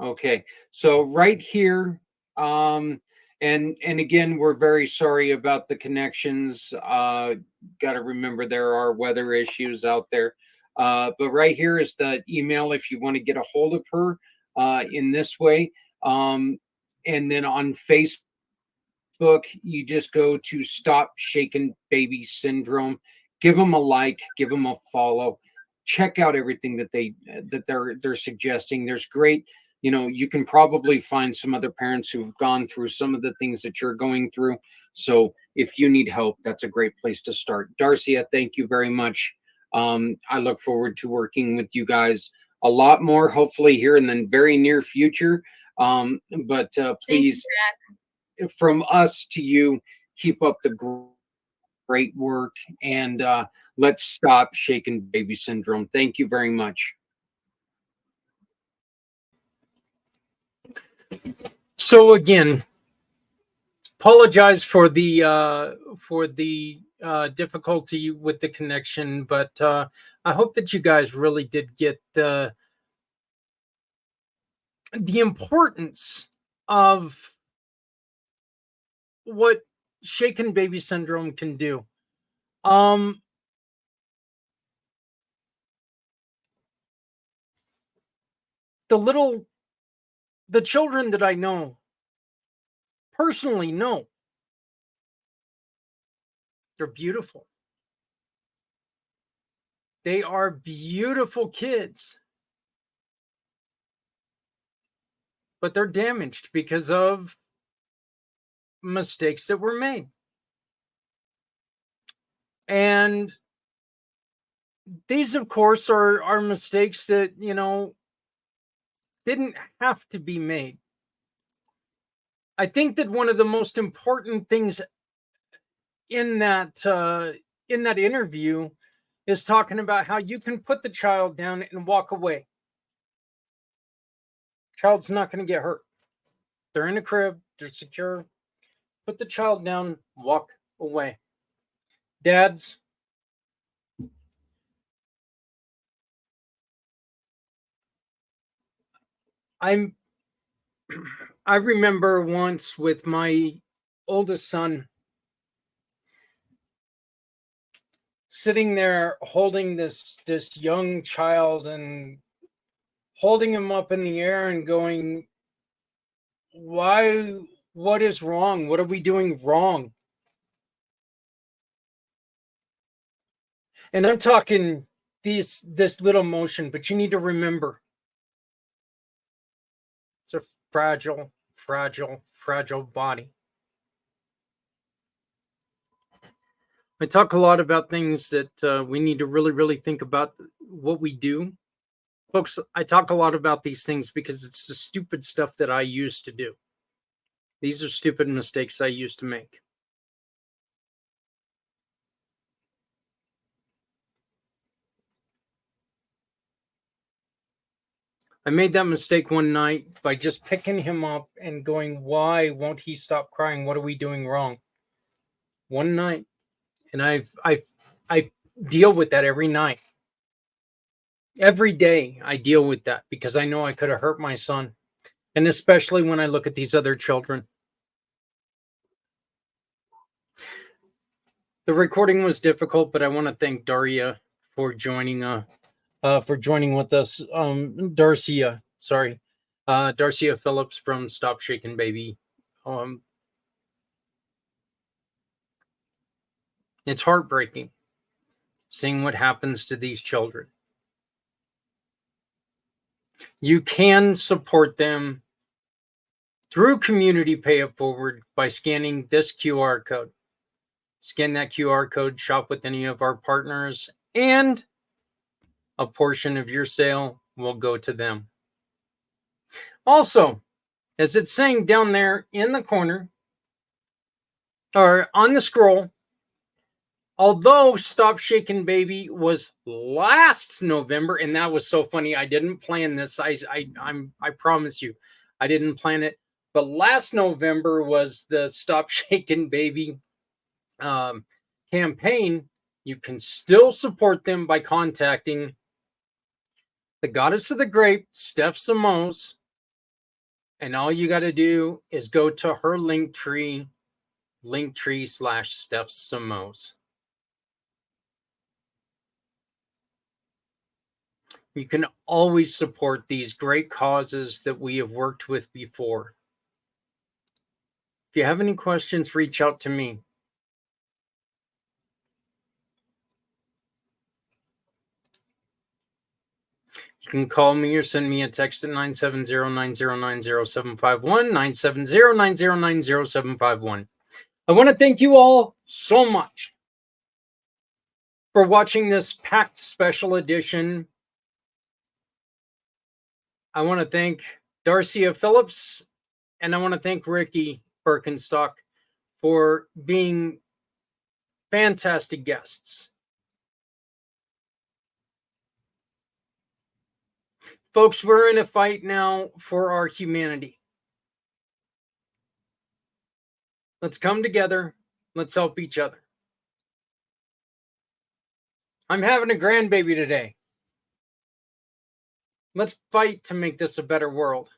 Okay, so right here, and again, we're very sorry about the connections. Got to remember there are weather issues out there. But right here is the email if you want to get a hold of her in this way. And then on Facebook, you just go to Stop Shaken Baby Syndrome. Give them a like, give them a follow. Check out everything that they're suggesting. There's great, you can probably find some other parents who've gone through some of the things that you're going through. So if you need help, that's a great place to start. Darcia, thank you very much. I look forward to working with you guys a lot more, hopefully here in the very near future. But please, from us to you, keep up the great work, and let's stop shaken baby syndrome. Thank you very much. So again, apologize for the difficulty with the connection, but I hope that you guys really did get the importance of what shaken baby syndrome can do. The children that I know personally know, they're beautiful. They are beautiful kids, but they're damaged because of mistakes that were made. And these, of course, are mistakes that, didn't have to be made. I think that one of the most important things in that interview is talking about how you can put the child down and walk away. Child's not going to get hurt. They're in a crib, they're secure. Put the child down, walk away. Dads, I remember once with my oldest son sitting there holding this young child and holding him up in the air and going, why? What is wrong? What are we doing wrong? And I'm talking this little motion, but you need to remember, it's a fragile body. I talk a lot about things that we need to really think about what we do. Folks, I talk a lot about these things because it's the stupid stuff that I used to do. These are stupid mistakes I used to make. I made that mistake one night by just picking him up and going, why won't he stop crying? What are we doing wrong? One night. And I deal with that every night. Every day I deal with that because I know I could have hurt my son. And especially when I look at these other children. The recording was difficult, but I want to thank Daria for joining with us. Darcia Phillips from Stop Shaken Baby. It's heartbreaking seeing what happens to these children. You can support them through Community Pay It Forward by scanning this QR code. Scan that QR code, shop with any of our partners, and a portion of your sale will go to them. Also, as it's saying down there in the corner, or on the scroll, although Stop Shaken Baby was last November, and that was so funny, I didn't plan this. I promise you, I didn't plan it. But last November was the Stop Shaking Baby campaign. You can still support them by contacting the Goddess of the Grape, Steph Samos. And all you got to do is go to her Linktree /Steph Samos. You can always support these great causes that we have worked with before. If you have any questions, reach out to me. You can call me or send me a text at 970-909-0751, 970-909-0751. I want to thank you all so much for watching this pACT special edition. I want to thank Darcia Phillips, and I want to thank Ricky Birkenstock for being fantastic guests. Folks, we're in a fight now for our humanity. Let's come together. Let's help each other. I'm having a grandbaby today. Let's fight to make this a better world.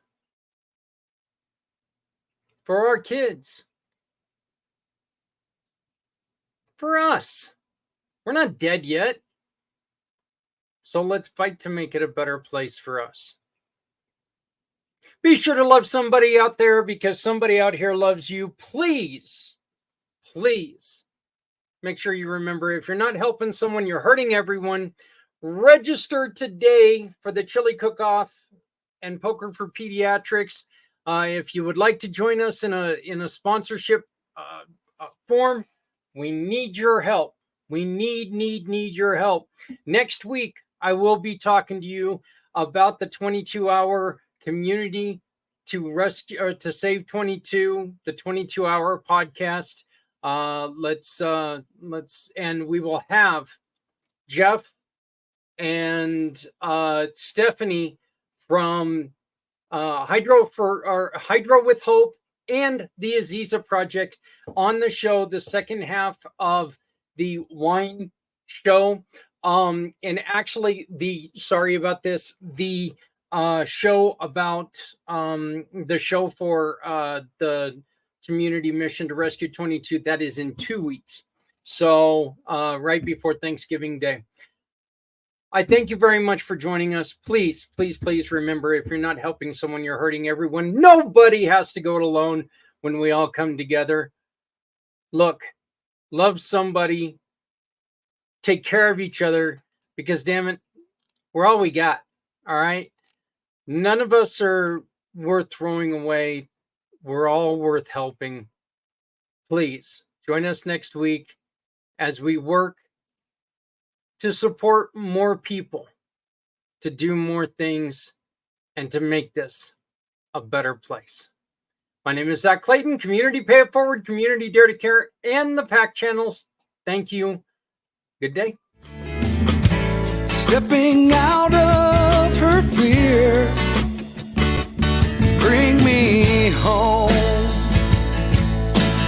For our kids. For us. We're not dead yet. So let's fight to make it a better place for us. Be sure to love somebody out there, because somebody out here loves you. Please, please make sure you remember, if you're not helping someone, you're hurting everyone. Register today for the Chili Cook-Off and Poker for Pediatrics. If you would like to join us in a sponsorship form, we need your help. We need your help. Next week, I will be talking to you about the 22-hour community to rescue or to save 22, the 22-hour podcast. And we will have Jeff and Stephanie from Hydro with Hope and the Aziza Project on the show, the second half of the wine show. And actually the show about the show for the community mission to rescue 22, that is in 2 weeks. So right before Thanksgiving Day. I thank you very much for joining us. Please, please, please remember, if you're not helping someone, you're hurting everyone. Nobody has to go it alone when we all come together. Look, love somebody. Take care of each other, because damn it, we're all we got. All right. None of us are worth throwing away. We're all worth helping. Please join us next week as we work to support more people, to do more things, and to make this a better place. My name is Zach Clayton, Community Pay It Forward, Community Dare to Care, and the pACT channels. Thank you. Good day. Stepping out of her fear, bring me home.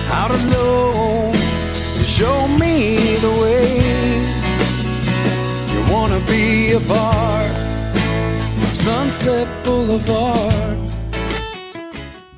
Out alone, to show me the way. You wanna be a part of Sunset Boulevard.